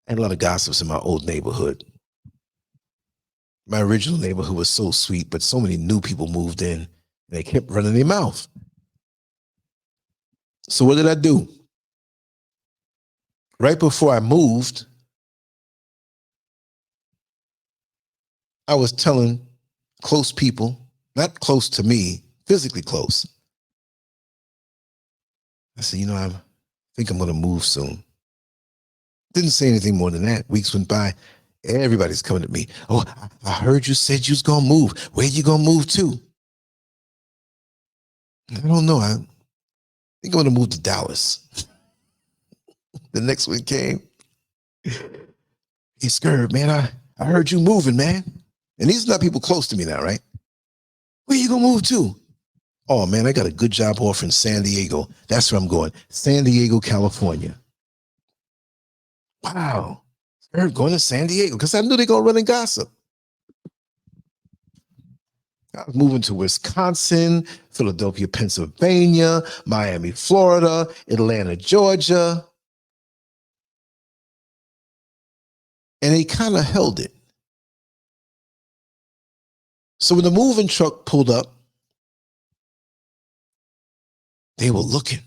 I had a lot of gossips in my old neighborhood. My original neighborhood was so sweet, but so many new people moved in and they kept running their mouth. So what did I do? Right before I moved, I was telling close people, not close to me, physically close. I said, you know, I think I'm going to move soon. Didn't say anything more than that. Weeks went by. Everybody's coming at me. Oh, I heard you said you was going to move. Where you going to move to? I don't know. I think I'm going to move to Dallas. The next one came. Hey, SCURV, man, I heard you moving, man. And these are not people close to me now, right? Where you going to move to? Oh, man, I got a good job offer in San Diego. That's where I'm going. San Diego, California. Wow. SCURV going to San Diego because I knew they're going to run and gossip. I was moving to Wisconsin, Philadelphia, Pennsylvania, Miami, Florida, Atlanta, Georgia. And they kind of held it. So when the moving truck pulled up, they were looking.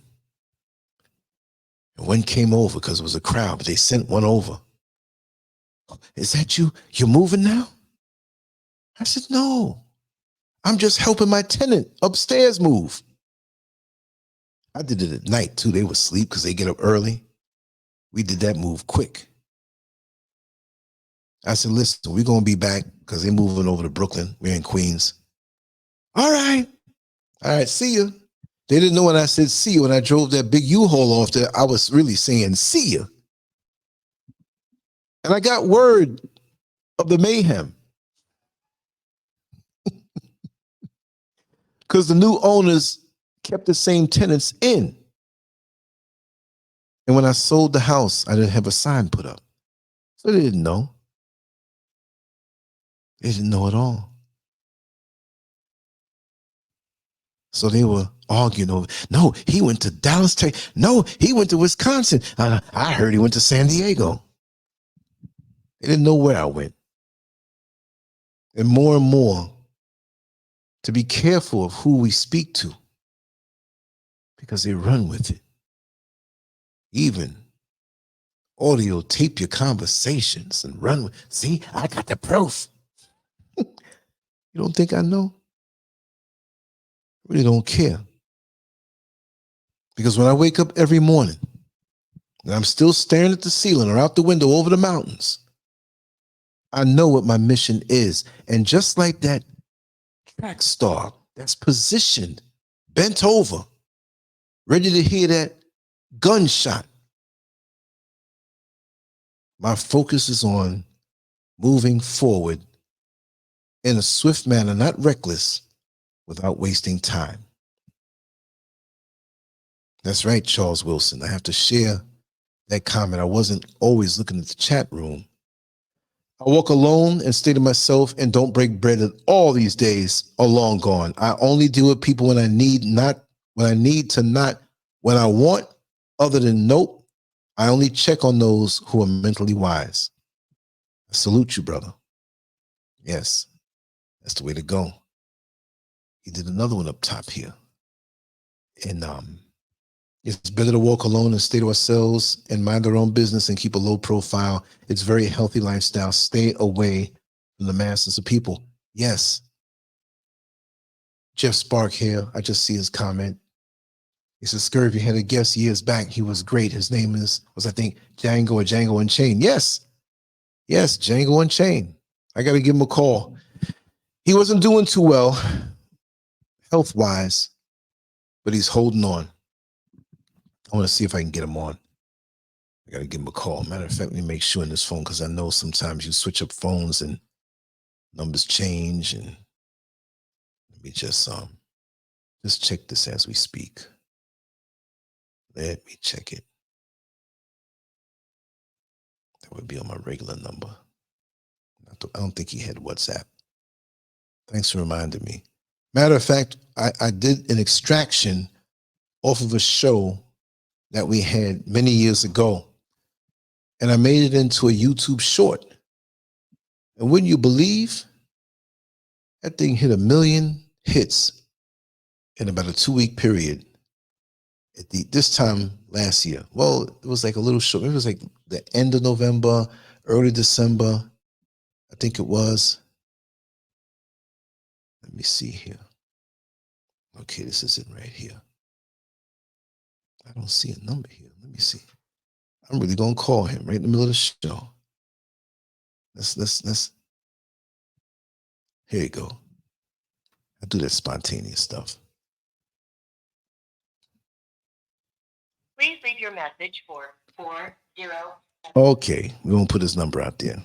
And one came over because it was a crowd, but they sent one over. Is that you? You're moving now? I said, no. I'm just helping my tenant upstairs move. I did it at night too. They were asleep because they get up early. We did that move quick. I said, listen, we're going to be back because they're moving over to Brooklyn. We're in Queens. All right. All right. See you. They didn't know when I said see you, when I drove that big U-Haul off there, I was really saying see you. And I got word of the mayhem. Because the new owners kept the same tenants in. And when I sold the house, I didn't have a sign put up. So they didn't know. They didn't know at all. So they were arguing over, no, he went to Dallas, Texas. No, he went to Wisconsin. I heard he went to San Diego. They didn't know where I went. And more, to be careful of who we speak to, because they run with it. Even audio tape your conversations and run with, see, I got the proof. You don't think I know? I really don't care. Because when I wake up every morning and I'm still staring at the ceiling or out the window over the mountains, I know what my mission is. And just like that track star that's positioned, bent over, ready to hear that gunshot, my focus is on moving forward in a swift manner, not reckless, without wasting time. That's right, Charles Wilson. I have to share that comment. I wasn't always looking at the chat room. I walk alone and stay to myself and don't break bread at all. These days are long gone. I only deal with people when I need, not when I need to, not when I want. Other than nope, I only check on those who are mentally wise. I salute you, brother. Yes, that's the way to go. He did another one up top here. And it's better to walk alone and stay to ourselves and mind our own business and keep a low profile. It's a very healthy lifestyle. Stay away from the masses of people. Yes. Jeff Spark here. I just see his comment. He says, SCURV, you had a guest years back. He was great. His name was I think, Django or Django Unchained. Yes. Yes, Django Unchained. I got to give him a call. He wasn't doing too well health-wise, but he's holding on. I want to see if I can get him on. I got to give him a call. Matter of fact, let me make sure in this phone, because I know sometimes you switch up phones and numbers change. And let me just check this as we speak. Let me check it. That would be on my regular number. I don't think he had WhatsApp. Thanks for reminding me. Matter of fact, I did an extraction off of a show that we had many years ago, and I made it into a YouTube short. And wouldn't you believe, that thing hit 1 million hits in about a 2-week period at this time last year. Well, it was like a little short. It was like the end of November, early December, I think it was. Let me see here. Okay, this is it right here. I don't see a number here. Let me see. I'm really gonna call him right in the middle of the show. Let's. Here you go. I do that spontaneous stuff. Please leave your message for 40. Okay, we're gonna put his number out there.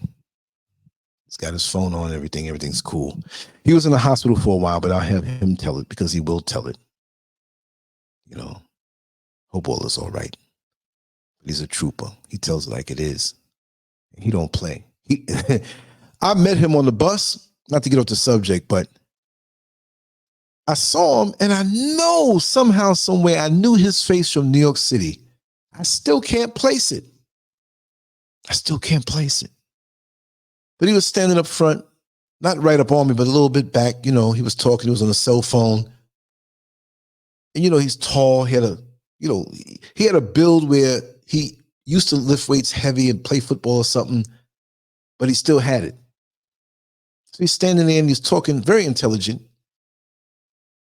He's got his phone on, everything's cool. He was in the hospital for a while, but I'll have him tell it, because he will tell it. You know, hope all is all right. He's a trooper. He tells it like it is. He don't play. I met him on the bus, not to get off the subject, but I saw him, and I know somehow, somewhere, I knew his face from New York City. I still can't place it. But he was standing up front, not right up on me, but a little bit back. You know, he was talking. He was on a cell phone. And, you know, he's tall. He had a build where he used to lift weights heavy and play football or something, but he still had it. So he's standing there and he's talking, very intelligent.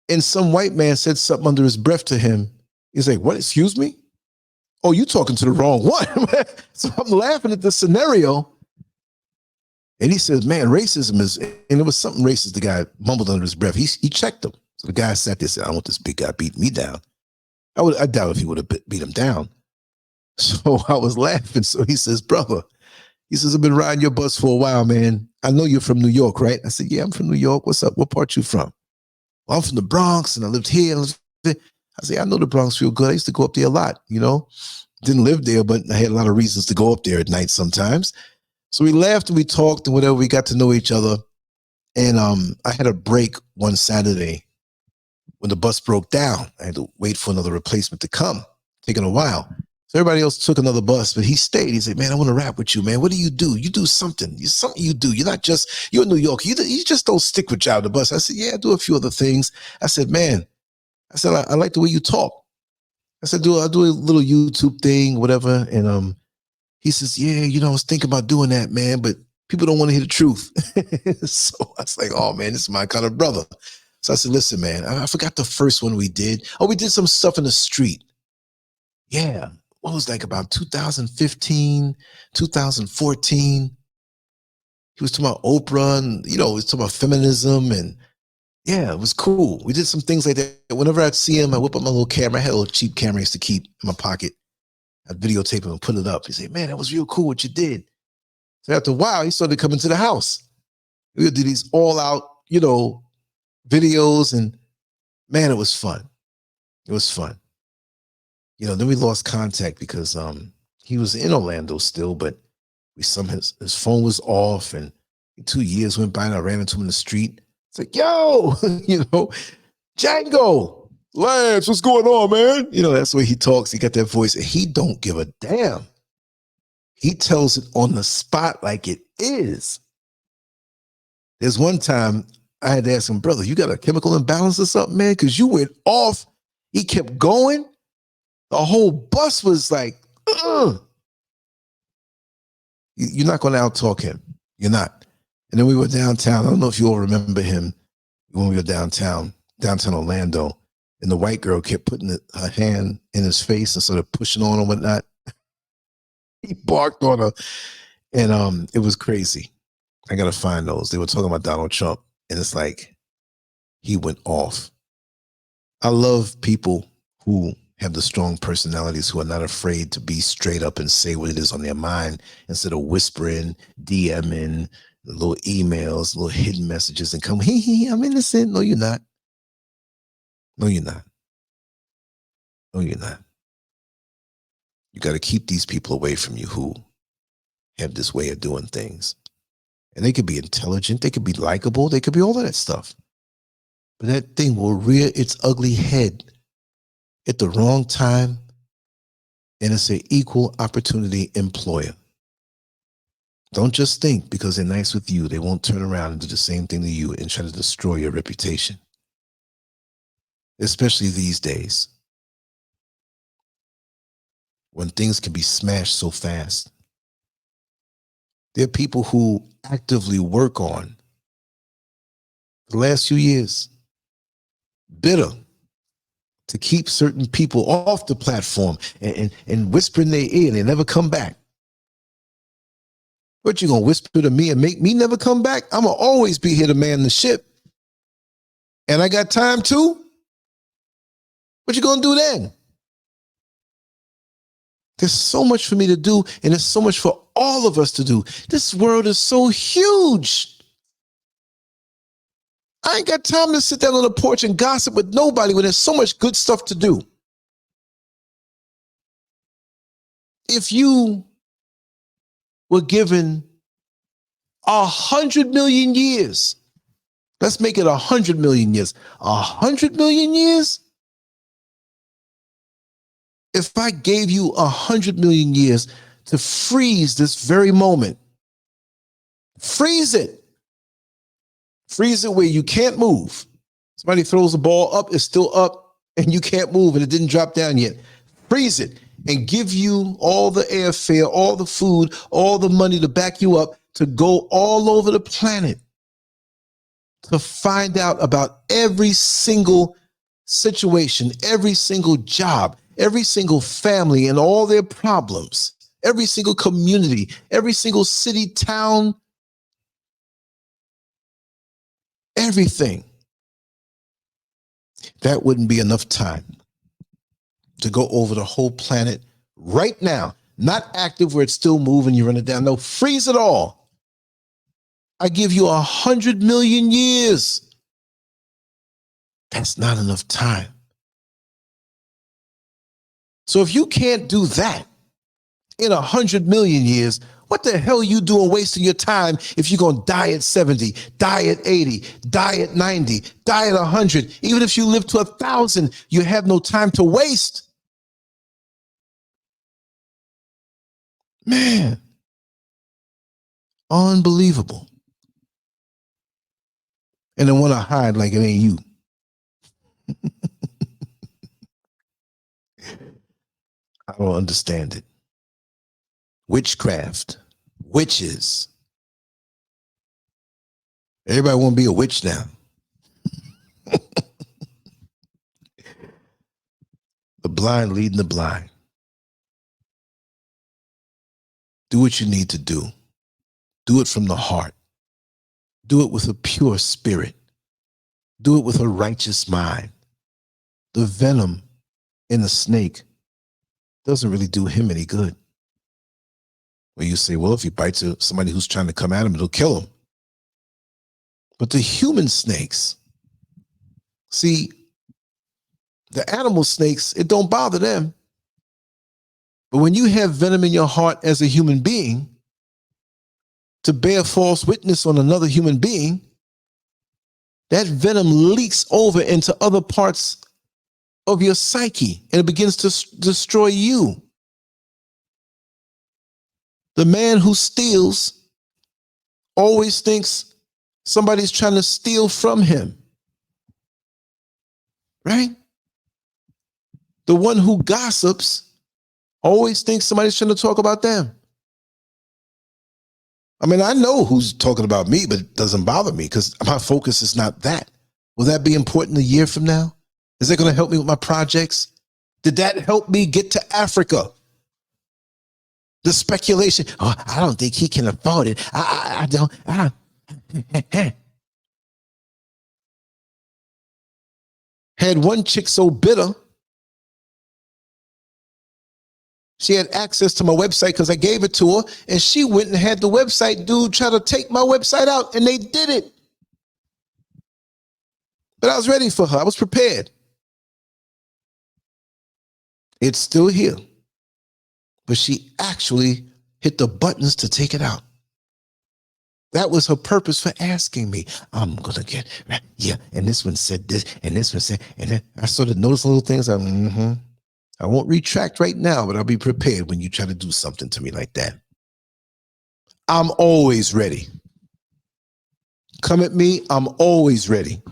And some white man said something under his breath to him. He's like, what, excuse me? Oh, you talking to the wrong one. So I'm laughing at the scenario. And he says, man, racism is, and it was something racist. The guy mumbled under his breath. He checked him. So the guy sat there and said, I don't want this big guy beating me down. I doubt if he would have beat him down. So I was laughing. So he says, brother, he says, I've been riding your bus for a while, man. I know you're from New York, right? I said, yeah, I'm from New York. What's up? What part you from? Well, I'm from the Bronx and I lived here. I said, I know the Bronx real good. I used to go up there a lot, you know. Didn't live there, but I had a lot of reasons to go up there at night sometimes. So we laughed and we talked and whatever. We got to know each other. And I had a break one Saturday when the bus broke down. I had to wait for another replacement to come, taking a while. So everybody else took another bus, but he stayed. He said, man, I want to rap with you, man. What do? You do something. Something you do. You're not just, you're in New York. You just don't stick with y'all the bus. I said, yeah, I do a few other things. I said, man, I like the way you talk. I said, I do a little YouTube thing, whatever. And he says, yeah, you know, I was thinking about doing that, man, but people don't want to hear the truth. So I was like, oh, man, this is my kind of brother. So I said, listen, man, I forgot the first one we did. Oh, we did some stuff in the street. Yeah. What was like about 2015, 2014? He was talking about Oprah and, you know, he was talking about feminism and yeah, it was cool. We did some things like that. Whenever I'd see him, I whip up my little camera. I had a little cheap camera I used to keep in my pocket. I'd videotape him and put it up. He said, man, that was real cool what you did. So after a while, he started coming to the house. We would do these all out, you know, videos and man, it was fun. It was fun. You know, then we lost contact because he was in Orlando still, but his phone was off and 2 years went by and I ran into him in the street. It's like, yo, you know, Django, Lance, what's going on, man? You know, that's the way he talks. He got that voice and he don't give a damn. He tells it on the spot like it is. There's one time I had to ask him, brother, you got a chemical imbalance or something, man? Because you went off. He kept going. The whole bus was like, ugh. You're not going to out-talk him. You're not. And then we were downtown. I don't know if you all remember him when we were downtown Orlando, and the white girl kept putting her hand in his face and sort of pushing on him and whatnot. He barked on her, and it was crazy. I got to find those. They were talking about Donald Trump, and it's like he went off. I love people who have the strong personalities, who are not afraid to be straight up and say what it is on their mind instead of whispering, DMing, little emails, little hidden messages and come, hey, I'm innocent. No, you're not. No, you're not. No, you're not. You got to keep these people away from you who have this way of doing things. And they could be intelligent. They could be likable. They could be all of that stuff. But that thing will rear its ugly head at the wrong time. And it's an equal opportunity employer. Don't just think because they're nice with you, they won't turn around and do the same thing to you and try to destroy your reputation. Especially these days, when things can be smashed so fast. There are people who actively work on the last few years, bitter to keep certain people off the platform and whisper in their ear and they never come back. What, you gonna whisper to me and make me never come back? I'm gonna always be here to man the ship. And I got time too? What you gonna do then? There's so much for me to do, and there's so much for all of us to do. This world is so huge. I ain't got time to sit down on the porch and gossip with nobody when there's so much good stuff to do. If you were given 100 million years, let's make it 100 million years. 100 million years? If I gave you 100 million years to freeze this very moment, freeze it. Freeze it where you can't move. Somebody throws the ball up, it's still up, and you can't move, and it didn't drop down yet. Freeze it and give you all the airfare, all the food, all the money to back you up to go all over the planet to find out about every single situation, every single job, every single family and all their problems, every single community, every single city, town, everything. That wouldn't be enough time to go over the whole planet right now. Not active where it's still moving, you run it down. No, freeze it all. I give you 100 million years. That's not enough time. So if you can't do that in 100 million years, what the hell are you doing wasting your time if you're going to die at 70, die at 80, die at 90, die at 100? Even if you live to 1,000, you have no time to waste. Man, unbelievable. And then want to hide like it ain't you. I don't understand it. Witchcraft, witches. Everybody want to be a witch now. The blind leading the blind. Do what you need to do. Do it from the heart. Do it with a pure spirit. Do it with a righteous mind. The venom in a snake doesn't really do him any good. Well, you say, well, if he bites somebody who's trying to come at him, it'll kill him. But the human snakes, see, the animal snakes, it don't bother them. But when you have venom in your heart as a human being, to bear false witness on another human being, that venom leaks over into other parts of your psyche and it begins to destroy you. The man who steals always thinks somebody's trying to steal from him, right? The one who gossips always thinks somebody's trying to talk about them. I mean, I know who's talking about me, but it doesn't bother me because my focus is not that. Will that be important a year from now? Is that going to help me with my projects? Did that help me get to Africa? The speculation, oh, I don't think he can afford it. I don't. Had one chick so bitter, she had access to my website because I gave it to her, and she went and had the website dude try to take my website out, and they did it. But I was ready for her. I was prepared. It's still here. But she actually hit the buttons to take it out. That was her purpose for asking me. I'm going to get, yeah, and this one said this, and this one said, and then I started noticing little things. I won't retract right now, but I'll be prepared when you try to do something to me like that. I'm always ready. Come at me, I'm always ready.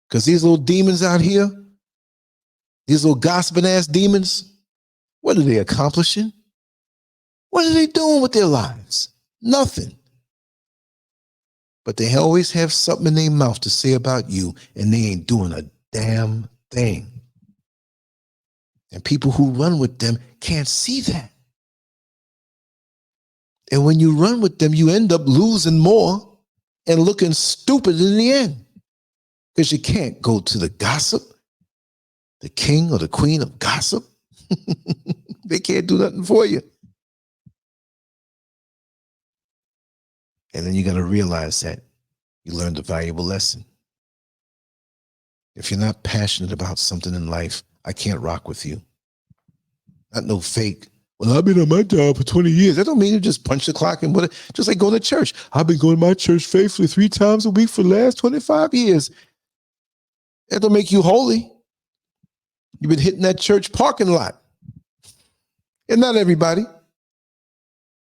Because these little demons out here, these little gossiping ass demons, what are they accomplishing? What are they doing with their lives? Nothing. But they always have something in their mouth to say about you, and they ain't doing a damn thing. And people who run with them can't see that. And when you run with them, you end up losing more and looking stupid in the end. Because you can't go to the gossip, the king or the queen of gossip. They can't do nothing for you. And then you got to realize that you learned a valuable lesson. If you're not passionate about something in life, I can't rock with you. Not no fake. Well, I've been on my job for 20 years. That don't mean you just punch the clock and what. Just like going to church. I've been going to my church faithfully 3 times a week for the last 25 years. That don't make you holy. You've been hitting that church parking lot. And not everybody.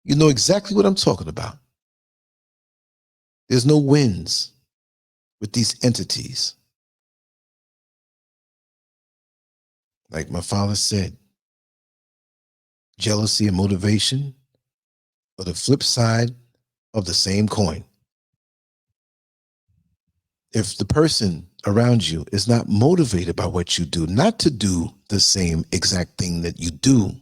You know exactly what I'm talking about. There's no wins with these entities. Like my father said, jealousy and motivation are the flip side of the same coin. If the person around you is not motivated by what you do, not to do the same exact thing that you do,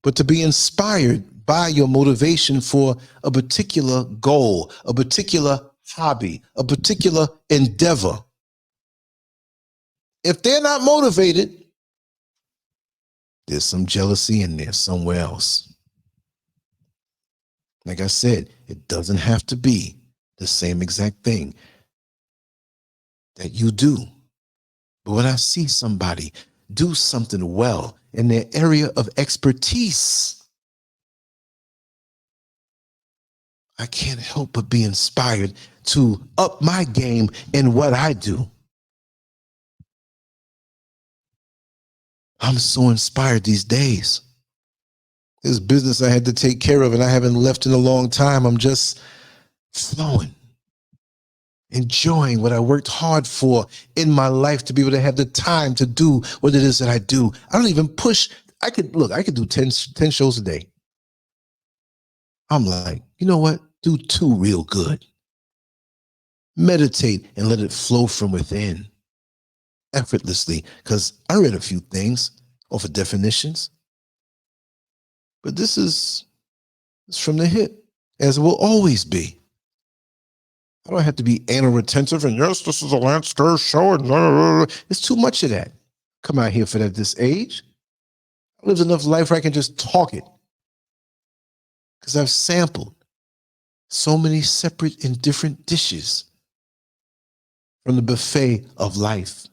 but to be inspired by your motivation for a particular goal, a particular hobby, a particular endeavor, if they're not motivated, there's some jealousy in there somewhere else. Like I said, it doesn't have to be the same exact thing that you do. But when I see somebody do something well in their area of expertise, I can't help but be inspired to up my game in what I do. I'm so inspired these days. This business I had to take care of and I haven't left in a long time. I'm just flowing, enjoying what I worked hard for in my life to be able to have the time to do what it is that I do. I don't even push. I could do 10 shows a day. I'm like, you know what? Do 2 real good. Meditate and let it flow from within effortlessly. Because I read a few things off of definitions. But this is from the hip, as it will always be. I don't have to be anal retentive and yes, this is a LANCESCURV show. And blah, blah, blah. It's too much of that. Come out here for that at this age. I lived enough life where I can just talk it. Because I've sampled so many separate and different dishes from the buffet of life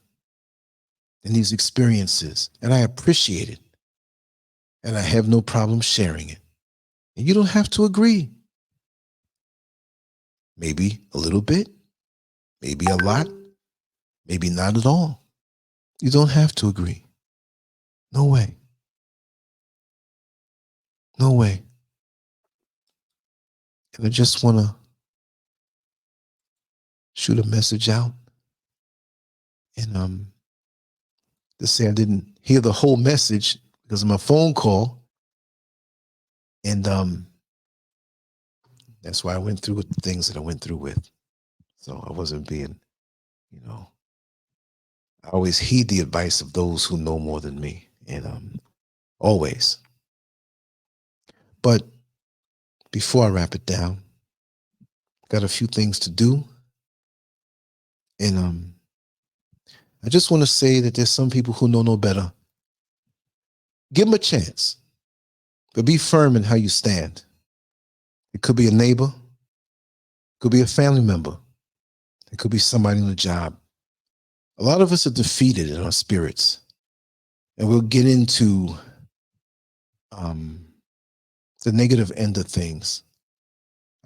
and these experiences. And I appreciate it. And I have no problem sharing it. And you don't have to agree. Maybe a little bit, maybe a lot, maybe not at all. You don't have to agree. No way. No way. And I just want to shoot a message out and to say I didn't hear the whole message because of my phone call. And that's why I went through with the things that I went through with. So I wasn't being, I always heed the advice of those who know more than me. And always. But before I wrap it down, got a few things to do. And I just want to say that there's some people who know no better. Give them a chance, but be firm in how you stand. It could be a neighbor, it could be a family member, it could be somebody on the job. A lot of us are defeated in our spirits, and we'll get into the negative end of things.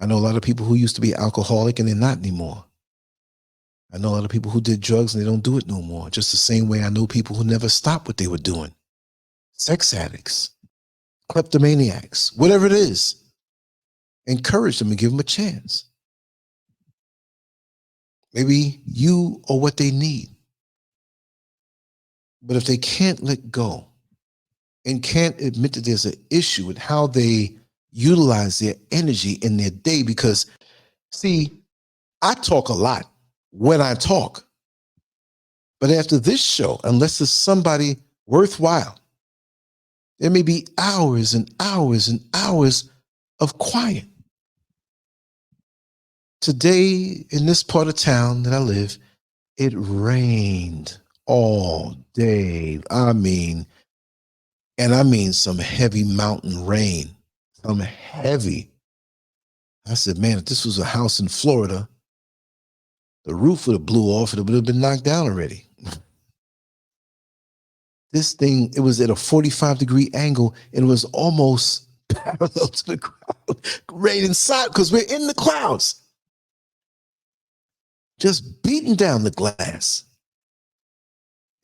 I know a lot of people who used to be alcoholic and they're not anymore. I know a lot of people who did drugs and they don't do it no more. Just the same way I know people who never stopped what they were doing. Sex addicts, kleptomaniacs, whatever it is. Encourage them and give them a chance. Maybe you are what they need. But if they can't let go and can't admit that there's an issue with how they utilize their energy in their day, because, see, I talk a lot when I talk. But after this show, unless it's somebody worthwhile, there may be hours and hours and hours of quiet. Today, in this part of town that I live, it rained all day. I mean some heavy mountain rain. Some heavy. I said, man, if this was a house in Florida, the roof would have blew off and it would have been knocked down already. This thing, it was at a 45-degree angle and it was almost parallel to the ground. Rain inside because we're in the clouds. Just beating down the glass.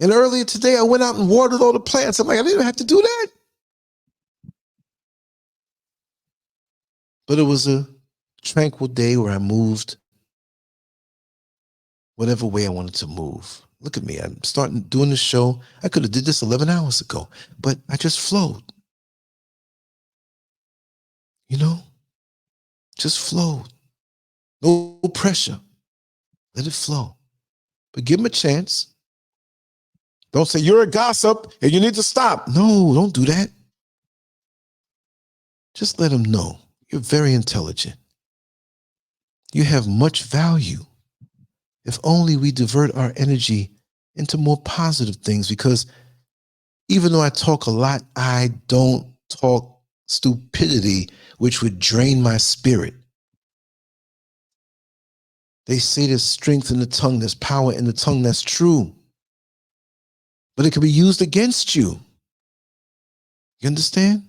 And earlier today, I went out and watered all the plants. I'm like, I didn't have to do that. But it was a tranquil day where I moved whatever way I wanted to move. Look at me. I'm starting doing this show. I could have did this 11 hours ago, but I just flowed. Just flowed. No pressure. Let it flow. But give them a chance. Don't say you're a gossip and you need to stop. No, don't do that. Just let them know you're very intelligent. You have much value. If only we divert our energy into more positive things, because even though I talk a lot, I don't talk stupidity, which would drain my spirit. They say there's strength in the tongue, there's power in the tongue. That's true. But it could be used against you. You understand?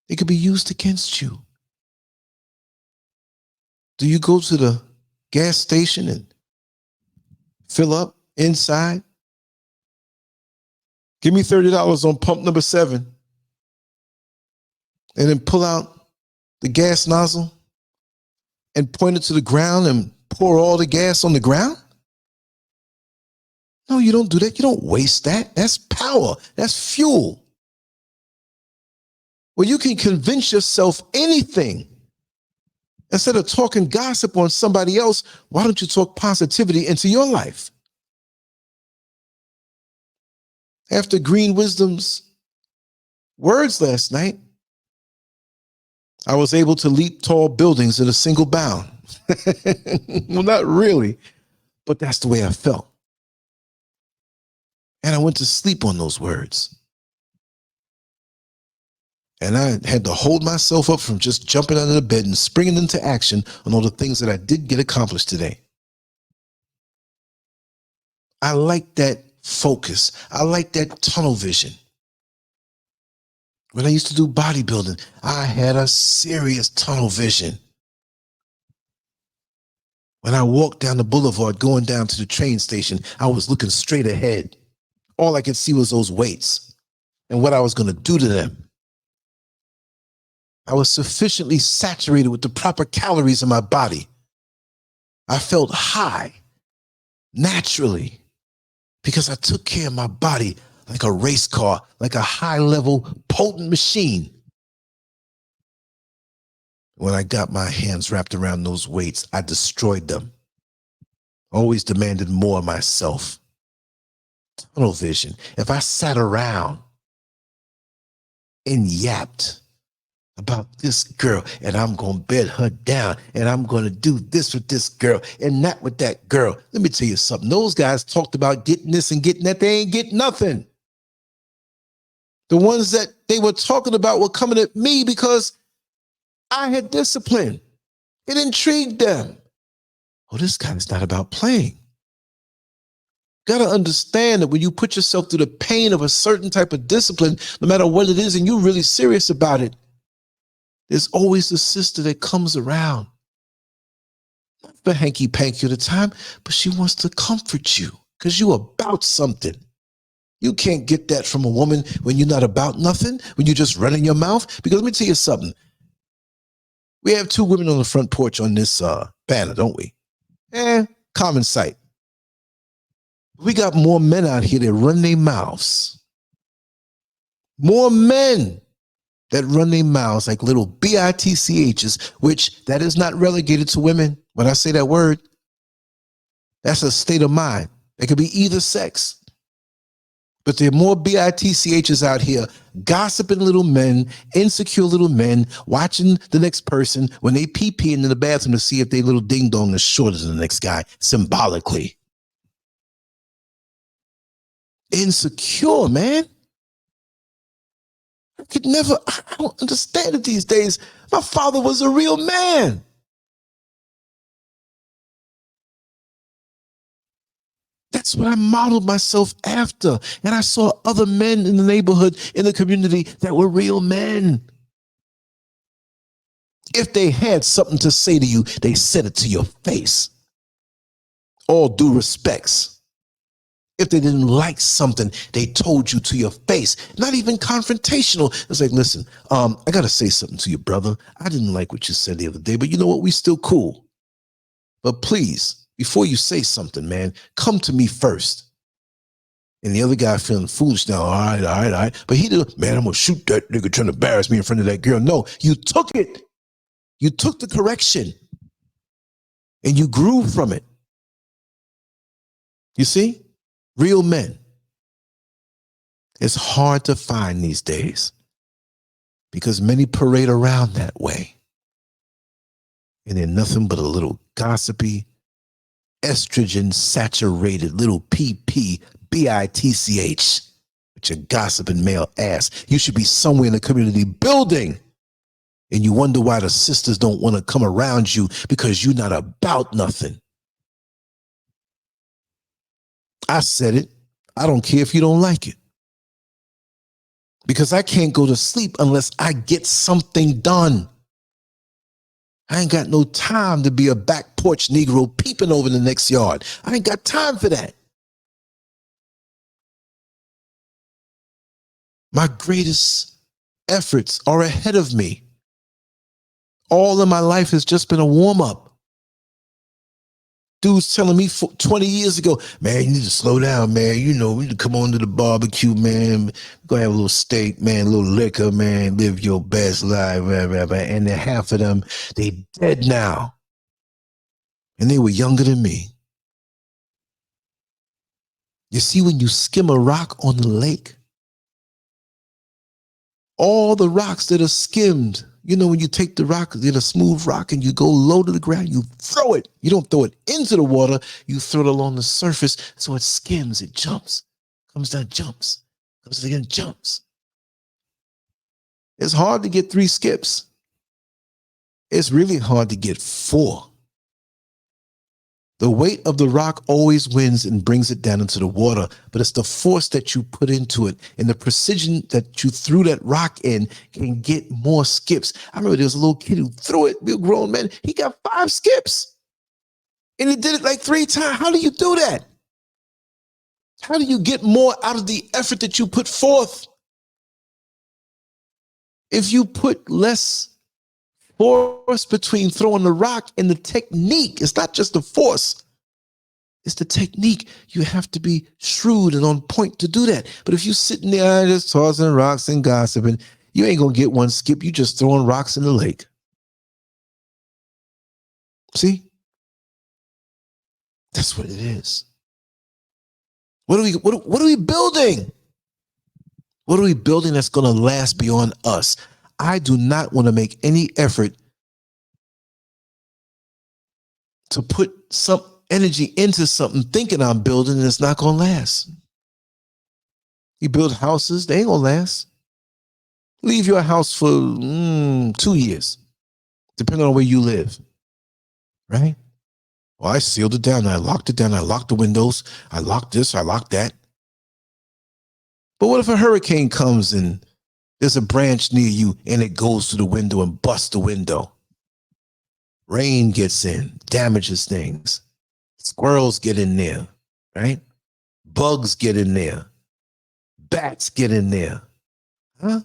It could be used against you. Do you go to the gas station and fill up inside? Give me $30 on pump number 7. And then pull out the gas nozzle and point it to the ground and pour all the gas on the ground? No, you don't do that. You don't waste that. That's power. That's fuel. Well, you can convince yourself anything. Instead of talking gossip on somebody else, why don't you talk positivity into your life? After Green Wisdom's words last night, I was able to leap tall buildings in a single bound. Well, not really, but that's the way I felt. And I went to sleep on those words. And I had to hold myself up from just jumping out of the bed and springing into action on all the things that I did get accomplished today. I like that focus. I like that tunnel vision. When I used to do bodybuilding, I had a serious tunnel vision. When I walked down the boulevard going down to the train station, I was looking straight ahead. All I could see was those weights and what I was going to do to them. I was sufficiently saturated with the proper calories in my body. I felt high naturally because I took care of my body like a race car, like a high-level, potent machine. When I got my hands wrapped around those weights, I destroyed them. Always demanded more of myself. Tunnel vision. If I sat around and yapped about this girl, and I'm going to bed her down, and I'm going to do this with this girl, and that with that girl, let me tell you something. Those guys talked about getting this and getting that. They ain't getting nothing. The ones that they were talking about were coming at me because I had discipline. It intrigued them. Oh, this guy is not about playing. Got to understand that when you put yourself through the pain of a certain type of discipline, no matter what it is, and you're really serious about it, there's always a sister that comes around. Not for hanky-panky at the time, but she wants to comfort you because you're about something. You can't get that from a woman when you're not about nothing, when you're just running your mouth. Because let me tell you something. We have 2 women on the front porch on this banner, don't we? Common sight. We got more men out here that run their mouths. More men that run their mouths like little bitchs, which that is not relegated to women. When I say that word, that's a state of mind. It could be either sex. But there are more bitchs out here gossiping little men, insecure little men, watching the next person when they pee in the bathroom to see if their little ding dong is shorter than the next guy, symbolically. Insecure, man. I don't understand it these days. My father was a real man. That's what I modeled myself after. And I saw other men in the neighborhood, in the community that were real men. If they had something to say to you, they said it to your face. All due respects. If they didn't like something, they told you to your face. Not even confrontational. It's like, listen, I got to say something to you, brother. I didn't like what you said the other day, but you know what? We still cool. But please, before you say something, man, come to me first. And the other guy feeling foolish now. All right. But he did, man, I'm going to shoot that nigga trying to embarrass me in front of that girl. No, you took it. You took the correction. And you grew from it. You see? Real men. It's hard to find these days because many parade around that way. And they're nothing but a little gossipy, estrogen saturated little PP, bitch, with your gossiping male ass. You should be somewhere in the community building. And you wonder why the sisters don't want to come around you because you're not about nothing. I said it. I don't care if you don't like it. Because I can't go to sleep unless I get something done. I ain't got no time to be a back porch Negro peeping over the next yard. I ain't got time for that. My greatest efforts are ahead of me. All of my life has just been a warm-up. Dudes telling me 20 years ago, man, you need to slow down, man. You know, we need to come on to the barbecue, man. We're going to have a little steak, man, a little liquor, man. Live your best life, blah, blah, blah. And then half of them, they dead now. And they were younger than me. You see, when you skim a rock on the lake, all the rocks that are skimmed, you know, when you take the rock, get a smooth rock and you go low to the ground, you throw it. You don't throw it into the water. You throw it along the surface so it skims, it jumps, comes down, jumps, comes again, jumps. It's hard to get 3 skips. It's really hard to get 4. The weight of the rock always wins and brings it down into the water, but it's the force that you put into it and the precision that you threw that rock in can get more skips. I remember there was a little kid who threw it, real grown man. He got 5 skips and he did it like 3 times. How do you do that? How do you get more out of the effort that you put forth? If you put less force between throwing the rock and the technique, it's not just the force, it's the technique. You have to be shrewd and on point to do that. But if you sitting there just tossing rocks and gossiping, you ain't gonna get 1 skip. You just throwing rocks in the lake. See? That's what it is. What are we building? What are we building that's gonna last beyond us? I do not want to make any effort to put some energy into something thinking I'm building and it's not going to last. You build houses, they ain't going to last. Leave your house for 2 years, depending on where you live, right? Well, I sealed it down. I locked it down. I locked the windows. I locked this. I locked that. But what if a hurricane comes and there's a branch near you and it goes through the window and busts the window? Rain gets in, damages things. Squirrels get in there, right? Bugs get in there. Bats get in there. Huh?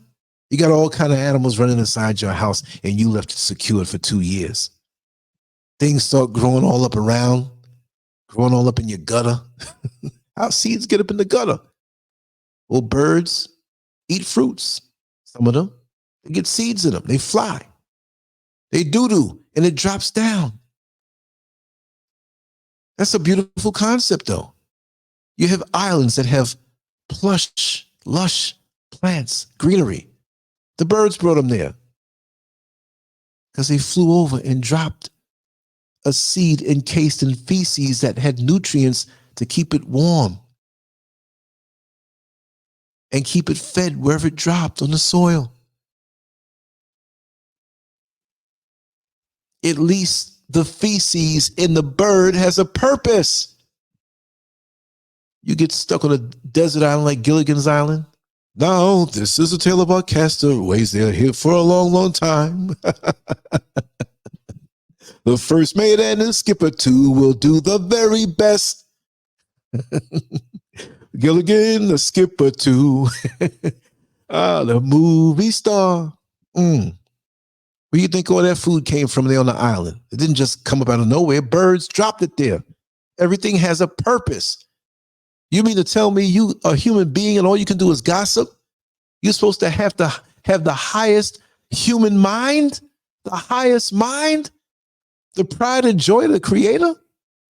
You got all kind of animals running inside your house and you left it secured for 2 years. Things start growing all up around, growing all up in your gutter. How seeds get up in the gutter? Well, birds eat fruits. Some of them, they get seeds in them. They fly. They doo-doo, and it drops down. That's a beautiful concept, though. You have islands that have plush, lush plants, greenery. The birds brought them there because they flew over and dropped a seed encased in feces that had nutrients to keep it warm and keep it fed wherever it dropped on the soil. At least the feces in the bird has a purpose. You get stuck on a desert island like Gilligan's Island. Now, this is a tale about castaways. They're here for a long, long time. The first mate and the skipper too will do the very best. Gilligan, the skipper too. The movie star. Where you think all that food came from there on the island? It didn't just come up out of nowhere. Birds dropped it there. Everything has a purpose. You mean to tell me you a human being and all you can do is gossip? You're supposed to have the highest human mind, the highest mind, the pride and joy of the creator,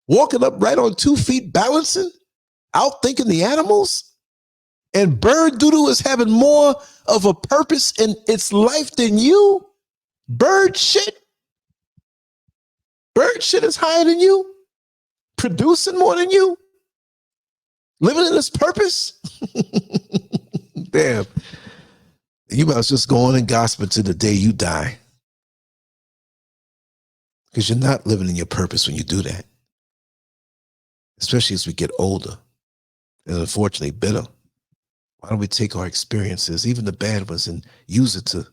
walking up right on 2 feet, balancing, outthinking the animals. And bird doodle is having more of a purpose in its life than you. Bird shit. Bird shit is higher than you, producing more than you, living in this purpose. Damn. You must just go on and gossip to the day you die. Because you're not living in your purpose when you do that. Especially as we get older and unfortunately bitter. Why don't we take our experiences, even the bad ones, and use it to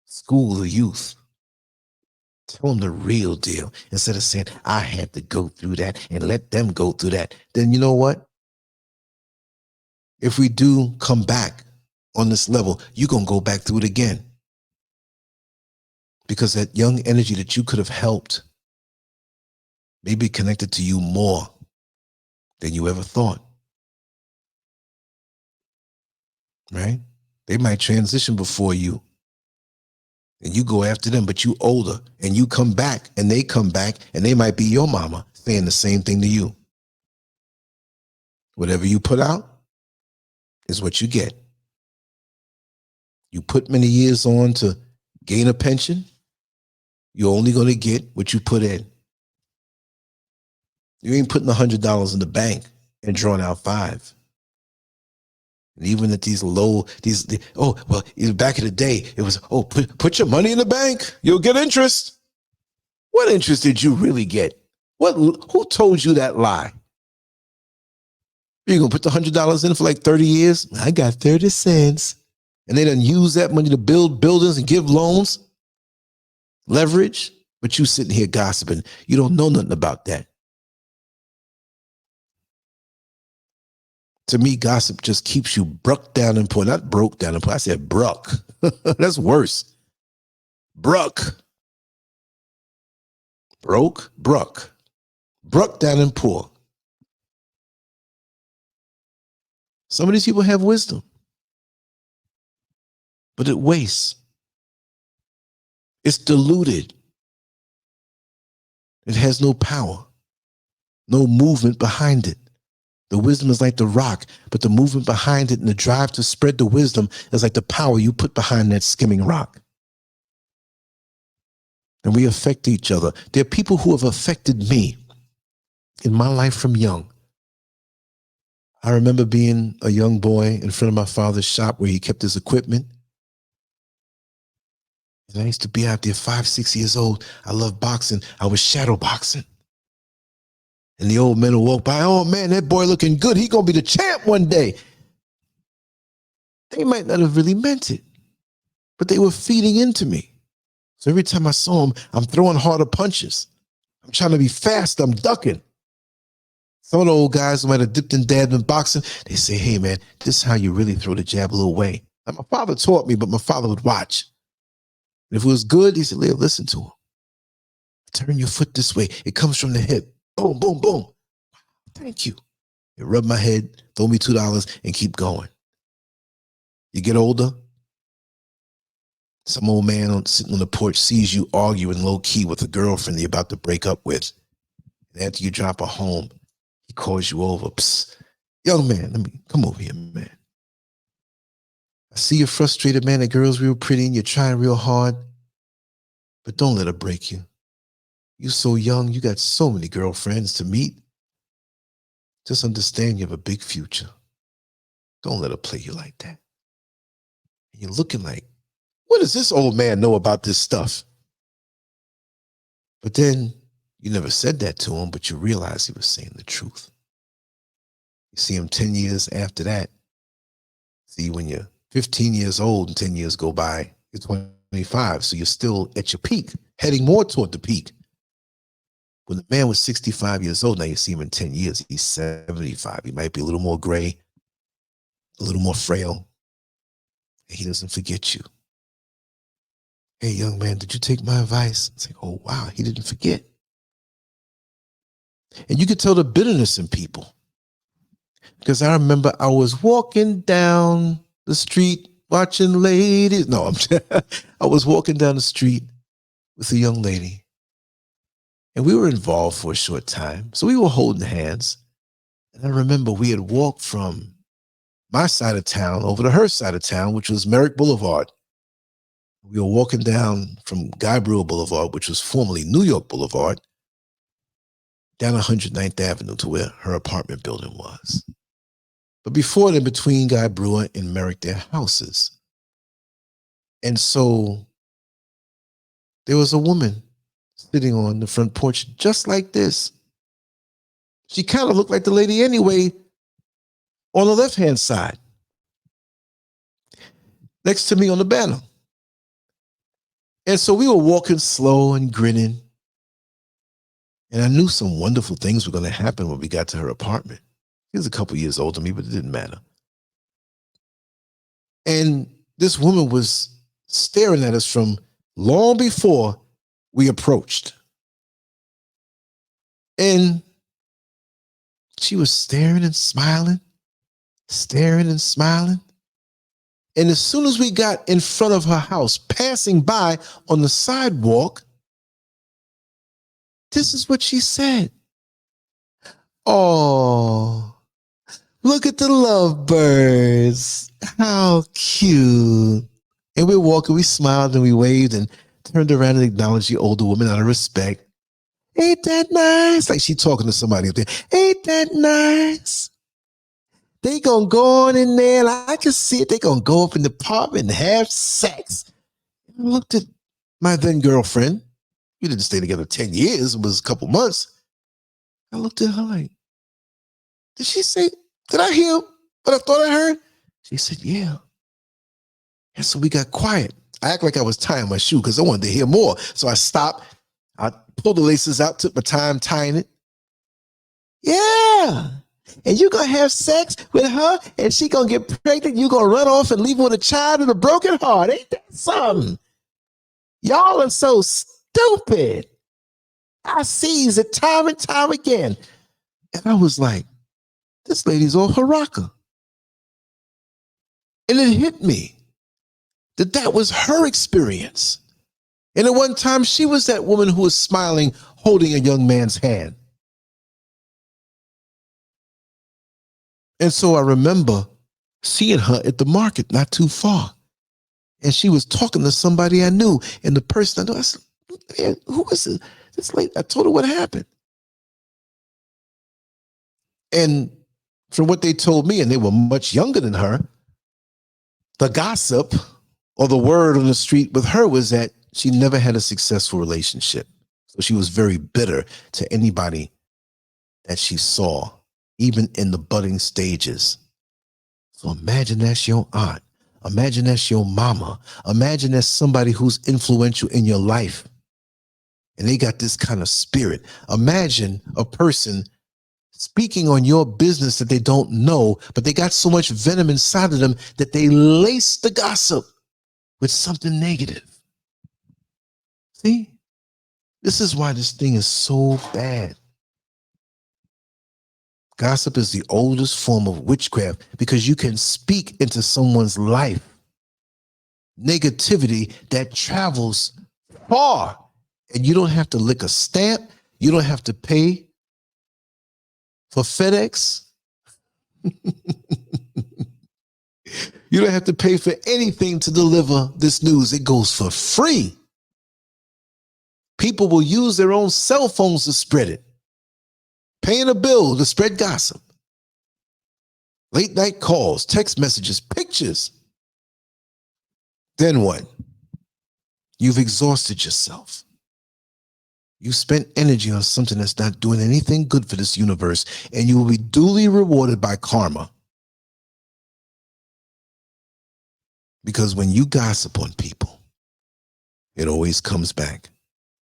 school the youth? Tell them the real deal instead of saying, I had to go through that and let them go through that. Then you know what? If we do come back on this level, you're going to go back through it again. Because that young energy that you could have helped may be connected to you more than you ever thought. Right? They might transition before you. And you go after them, but you older. And you come back, and they come back, and they might be your mama saying the same thing to you. Whatever you put out is what you get. You put many years on to gain a pension, you're only going to get what you put in. You ain't putting $100 in the bank and drawing out $5. And even at these low, back in the day, it was, put your money in the bank, you'll get interest. What interest did you really get? Who told you that lie? You're going to put the $100 in for like 30 years? I got 30 cents. And they done use that money to build buildings and give loans, leverage, but you sitting here gossiping. You don't know nothing about that. To me, gossip just keeps you broke down and poor. Not broke down and poor. I said bruck. That's worse. Bruck. Broke, bruck. Bruck down and poor. Some of these people have wisdom, but it wastes. It's diluted. It has no power, no movement behind it. The wisdom is like the rock, but the movement behind it and the drive to spread the wisdom is like the power you put behind that skimming rock. And we affect each other. There are people who have affected me in my life from young. I remember being a young boy in front of my father's shop where he kept his equipment. And I used to be out there 5, 6 years old. I loved boxing. I was shadow boxing. And the old men will walk by, oh man, that boy looking good. He gonna be the champ one day. They might not have really meant it, but they were feeding into me. So every time I saw them, I'm throwing harder punches. I'm trying to be fast, I'm ducking. Some of the old guys who might have dipped and dabbed in boxing, they say, hey man, this is how you really throw the jab a little way. Now, my father taught me, but my father would watch. And if it was good, he said, Leo, listen to him. Turn your foot this way. It comes from the hip. Boom, boom, boom. Thank you. He rubbed my head, throw me $2 and keep going. You get older, some old man sitting on the porch sees you arguing low key with a girlfriend you're about to break up with. And after you drop her home, he calls you over. Psst, young man, come over here, man. I see you're frustrated, man. The girl's real pretty and you're trying real hard, but don't let her break you. You're so young. You got so many girlfriends to meet. Just understand you have a big future. Don't let her play you like that. And you're looking like, what does this old man know about this stuff? But then you never said that to him, but you realize he was saying the truth. You see him 10 years after that. See, when you're 15 years old and 10 years go by, you're 25. So you're still at your peak, heading more toward the peak. When the man was 65 years old, now you see him in 10 years, he's 75. He might be a little more gray, a little more frail. And he doesn't forget you. Hey, young man, did you take my advice? It's like, oh, wow, he didn't forget. And you could tell the bitterness in people. Because I remember I was walking down the street watching ladies. No, I was walking down the street with a young lady. And we were involved for a short time. So we were holding hands. And I remember we had walked from my side of town over to her side of town, which was Merrick Boulevard. We were walking down from Guy Brewer Boulevard, which was formerly New York Boulevard, down 109th Avenue to where her apartment building was. But before then, between Guy Brewer and Merrick, their houses. And so there was a woman sitting on the front porch just like this. She kind of looked like the lady anyway on the left-hand side, next to me on the banner. And so we were walking slow and grinning. And I knew some wonderful things were going to happen when we got to her apartment. She was a couple years older than me, but it didn't matter. And this woman was staring at us from long before we approached. And she was staring and smiling, staring and smiling. And as soon as we got in front of her house, passing by on the sidewalk, this is what she said. "Oh, look at the lovebirds. How cute." And we're walking, we smiled and we waved and turned around and acknowledged the older woman out of respect. "Ain't that nice?" Like she talking to somebody up there. "Ain't that nice? They gonna go on in there, and I can see it. They gonna go up in the apartment and have sex." I looked at my then girlfriend. We didn't stay together 10 years. It was a couple months. I looked at her like, did she say, did I hear what I thought I heard? She said, "Yeah." And so we got quiet. I act like I was tying my shoe because I wanted to hear more. So I stopped. I pulled the laces out, took my time tying it. "Yeah. And you gonna have sex with her and she gonna get pregnant. You gonna run off and leave her with a child and a broken heart. Ain't that something? Y'all are so stupid. I sees it time and time again." And I was like, this lady's off her rocker. And it hit me that that was her experience. And at one time, she was that woman who was smiling, holding a young man's hand. And so I remember seeing her at the market not too far. And she was talking to somebody I knew. And the person I knew, I said, "Man, who is it? This lady?" I told her what happened. And from what they told me, and they were much younger than her, the gossip or the word on the street with her was that she never had a successful relationship. So she was very bitter to anybody that she saw, even in the budding stages. So imagine that's your aunt. Imagine that's your mama. Imagine that's somebody who's influential in your life. And they got this kind of spirit. Imagine a person speaking on your business that they don't know, but they got so much venom inside of them that they lace the gossip with something negative. See? This is why this thing is so bad. Gossip is the oldest form of witchcraft because you can speak into someone's life negativity that travels far, and you don't have to lick a stamp. You don't have to pay for FedEx. You don't have to pay for anything to deliver this news. It goes for free. People will use their own cell phones to spread it, paying a bill to spread gossip. Late night calls, text messages, pictures. Then what? You've exhausted yourself. You spent energy on something that's not doing anything good for this universe, and you will be duly rewarded by karma. Because when you gossip on people, it always comes back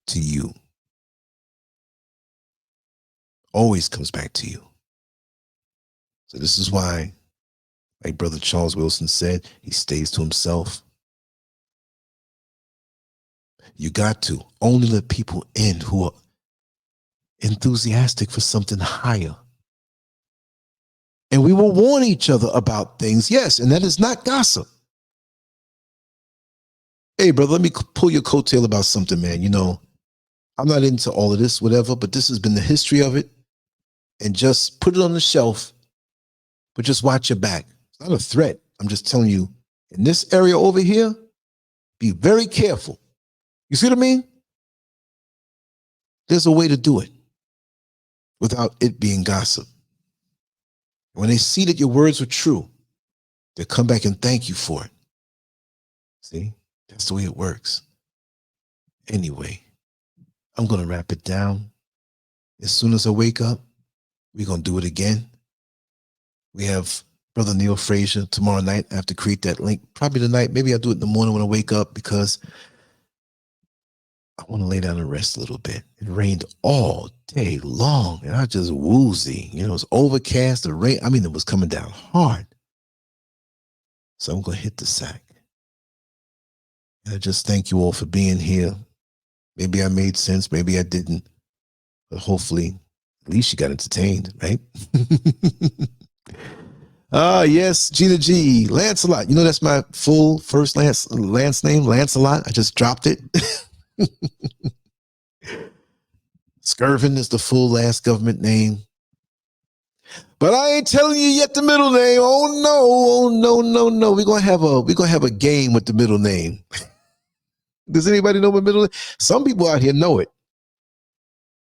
to you. Always comes back to you. So this is why, like Brother Charles Wilson said, he stays to himself. You got to only let people in who are enthusiastic for something higher. And we will warn each other about things, yes, and that is not gossip. Hey, brother, let me pull your coattail about something, man. You know, I'm not into all of this, whatever, but this has been the history of it. And just put it on the shelf, but just watch your back. It's not a threat. I'm just telling you, in this area over here, be very careful. You see what I mean? There's a way to do it. without it being gossip. When they see that your words were true, they'll come back and thank you for it. See, that's the way it works. Anyway, I'm going to wrap it down. As soon as I wake up, we're going to do it again. We have Brother Neil Frazier tomorrow night. I have to create that link. Probably tonight. Maybe I'll do it in the morning when I wake up because I want to lay down and rest a little bit. It rained all day long and I just woozy. You know, it was overcast. The rain, I mean, it was coming down hard. So I'm going to hit the sack. And I just thank you all for being here. Maybe I made sense. Maybe I didn't. But hopefully, at least you got entertained, right? Yes, Gina G, Lancelot. You know, that's my full first Lance name, Lancelot. I just dropped it. Scurvin is the full last government name. But I ain't telling you yet the middle name. Oh no. We're gonna have a game with the middle name. Does anybody know my middle name? Some people out here know it.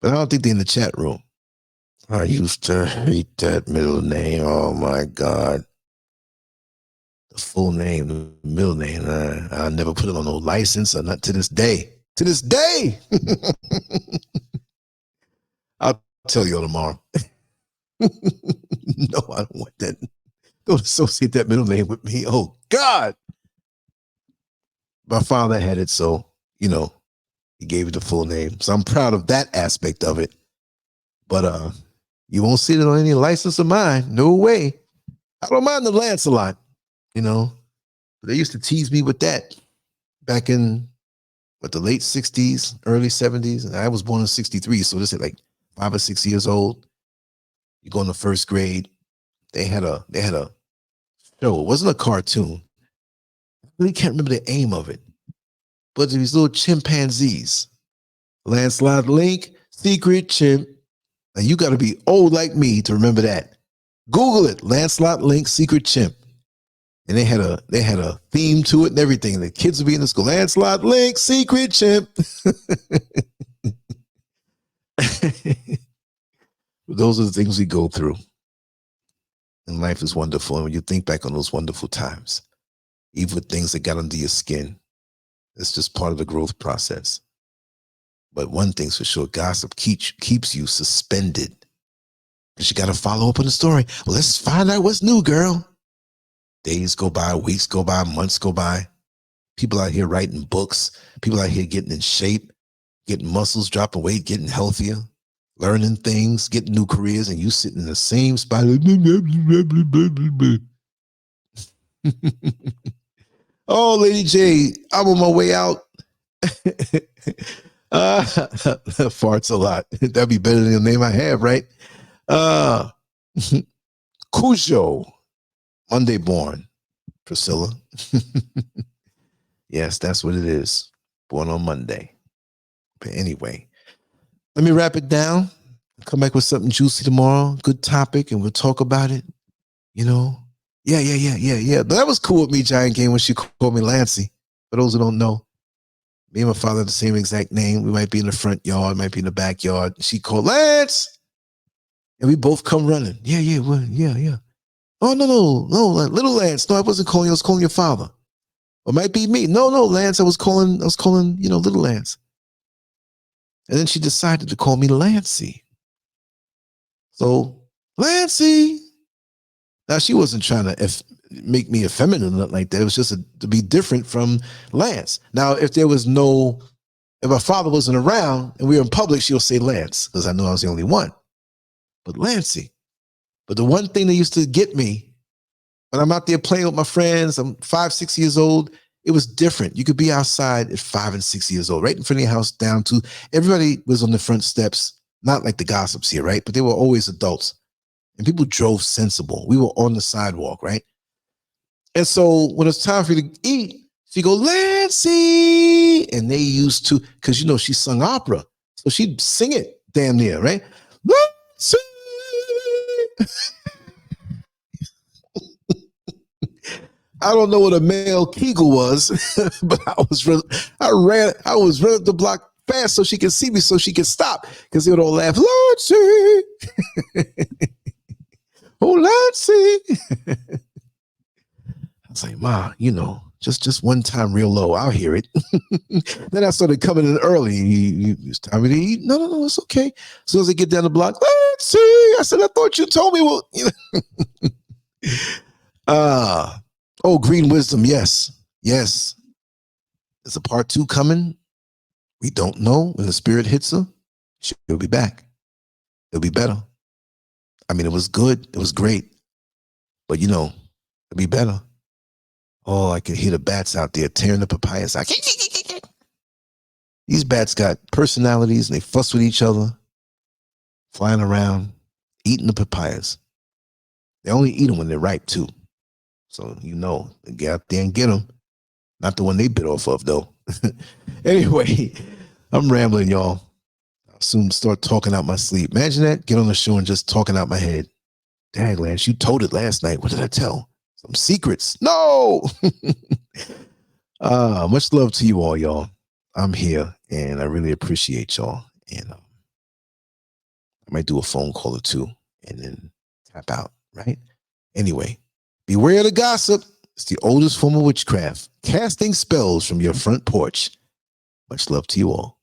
But I don't think they're in the chat room. I used to hate that middle name. Oh my God. The full name, the middle name. I'll never put it on no license or not to this day. To this day. I'll tell you all tomorrow. No, I don't want that. Don't associate that middle name with me. Oh God. My father had it, so, you know, he gave it the full name. So I'm proud of that aspect of it. But you won't see it on any license of mine. No way. I don't mind the Lancelot, you know. They used to tease me with that back in the late 60s, early 70s. And I was born in 63, so this is like 5 or 6 years old. You go in the first grade. They had a show. It wasn't a cartoon. I really can't remember the aim of it. But these little chimpanzees. Lancelot Link, Secret Chimp. Now you got to be old like me to remember that. Google it, Lancelot Link, Secret Chimp. And they had a theme to it and everything. The kids would be in the school. Lancelot Link, Secret Chimp. Those are the things we go through. And life is wonderful. And when you think back on those wonderful times, even with things that got under your skin, it's just part of the growth process. But one thing's for sure, gossip keeps you suspended. Because you got to follow up on the story. Well, let's find out what's new, girl. Days go by, weeks go by, months go by. People out here writing books. People out here getting in shape, getting muscles, dropping weight, getting healthier, learning things, getting new careers, and you sitting in the same spot. Oh, Lady J, I'm on my way out. Farts a lot. That'd be better than the name I have, right? Cujo, Monday born, Priscilla. Yes, that's what it is. Born on Monday. But anyway, let me wrap it down. Come back with something juicy tomorrow. Good topic, and we'll talk about it. You know? Yeah. But that was cool with me, Giant Game, when she called me Lancey. For those who don't know, me and my father have the same exact name. We might be in the front yard, might be in the backyard. She called Lance. And we both come running. Yeah. Oh, no, little Lance. No, I wasn't calling you. I was calling your father. Or it might be me. No, Lance. I was calling, little Lance. And then she decided to call me Lancey. So, Lancey. Now, she wasn't trying to make me effeminate or nothing like that. It was just to be different from Lance. Now, if my father wasn't around and we were in public, she'll say Lance, because I know I was the only one. But Lancey. But the one thing that used to get me, when I'm out there playing with my friends, I'm 5, 6 years old, it was different. You could be outside at 5 and 6 years old, right in front of your house, down to, everybody was on the front steps, not like the gossips here, right? But they were always adults. And people drove sensible. We were on the sidewalk, right? And so when it's time for you to eat, she'd go, Lancey! And they used to, because, she sung opera. So she'd sing it damn near, right? Lancey! I don't know what a male Kegel was, but I was running up the block fast so she can see me, so she can stop. Because they would all laugh, Lancey. Oh, Lancey. I was like, Ma, you know, just one time real low. I'll hear it. Then I started coming in early. It's time to eat. No, it's okay. As soon as I get down the block, Lancey. I said, I thought you told me. Well, you know. Oh, green wisdom. Yes. There's a part 2 coming. We don't know. When the spirit hits her, she'll be back. It'll be better. I mean, it was good. It was great. But, you know, it'll be better. Oh, I can hear the bats out there tearing the papayas out. These bats got personalities and they fuss with each other, flying around, eating the papayas. They only eat them when they're ripe, too. So, you know, they get out there and get them. Not the one they bit off of, though. Anyway, I'm rambling, y'all. I'll soon start talking out my sleep. Imagine that. Get on the show and just talking out my head. Dang, Lance, you told it last night. What did I tell? Some secrets. No! Much love to you all, y'all. I'm here, and I really appreciate y'all. And I might do a phone call or 2 and then tap out, right? Anyway, beware of the gossip. It's the oldest form of witchcraft. Casting spells from your front porch. Much love to you all.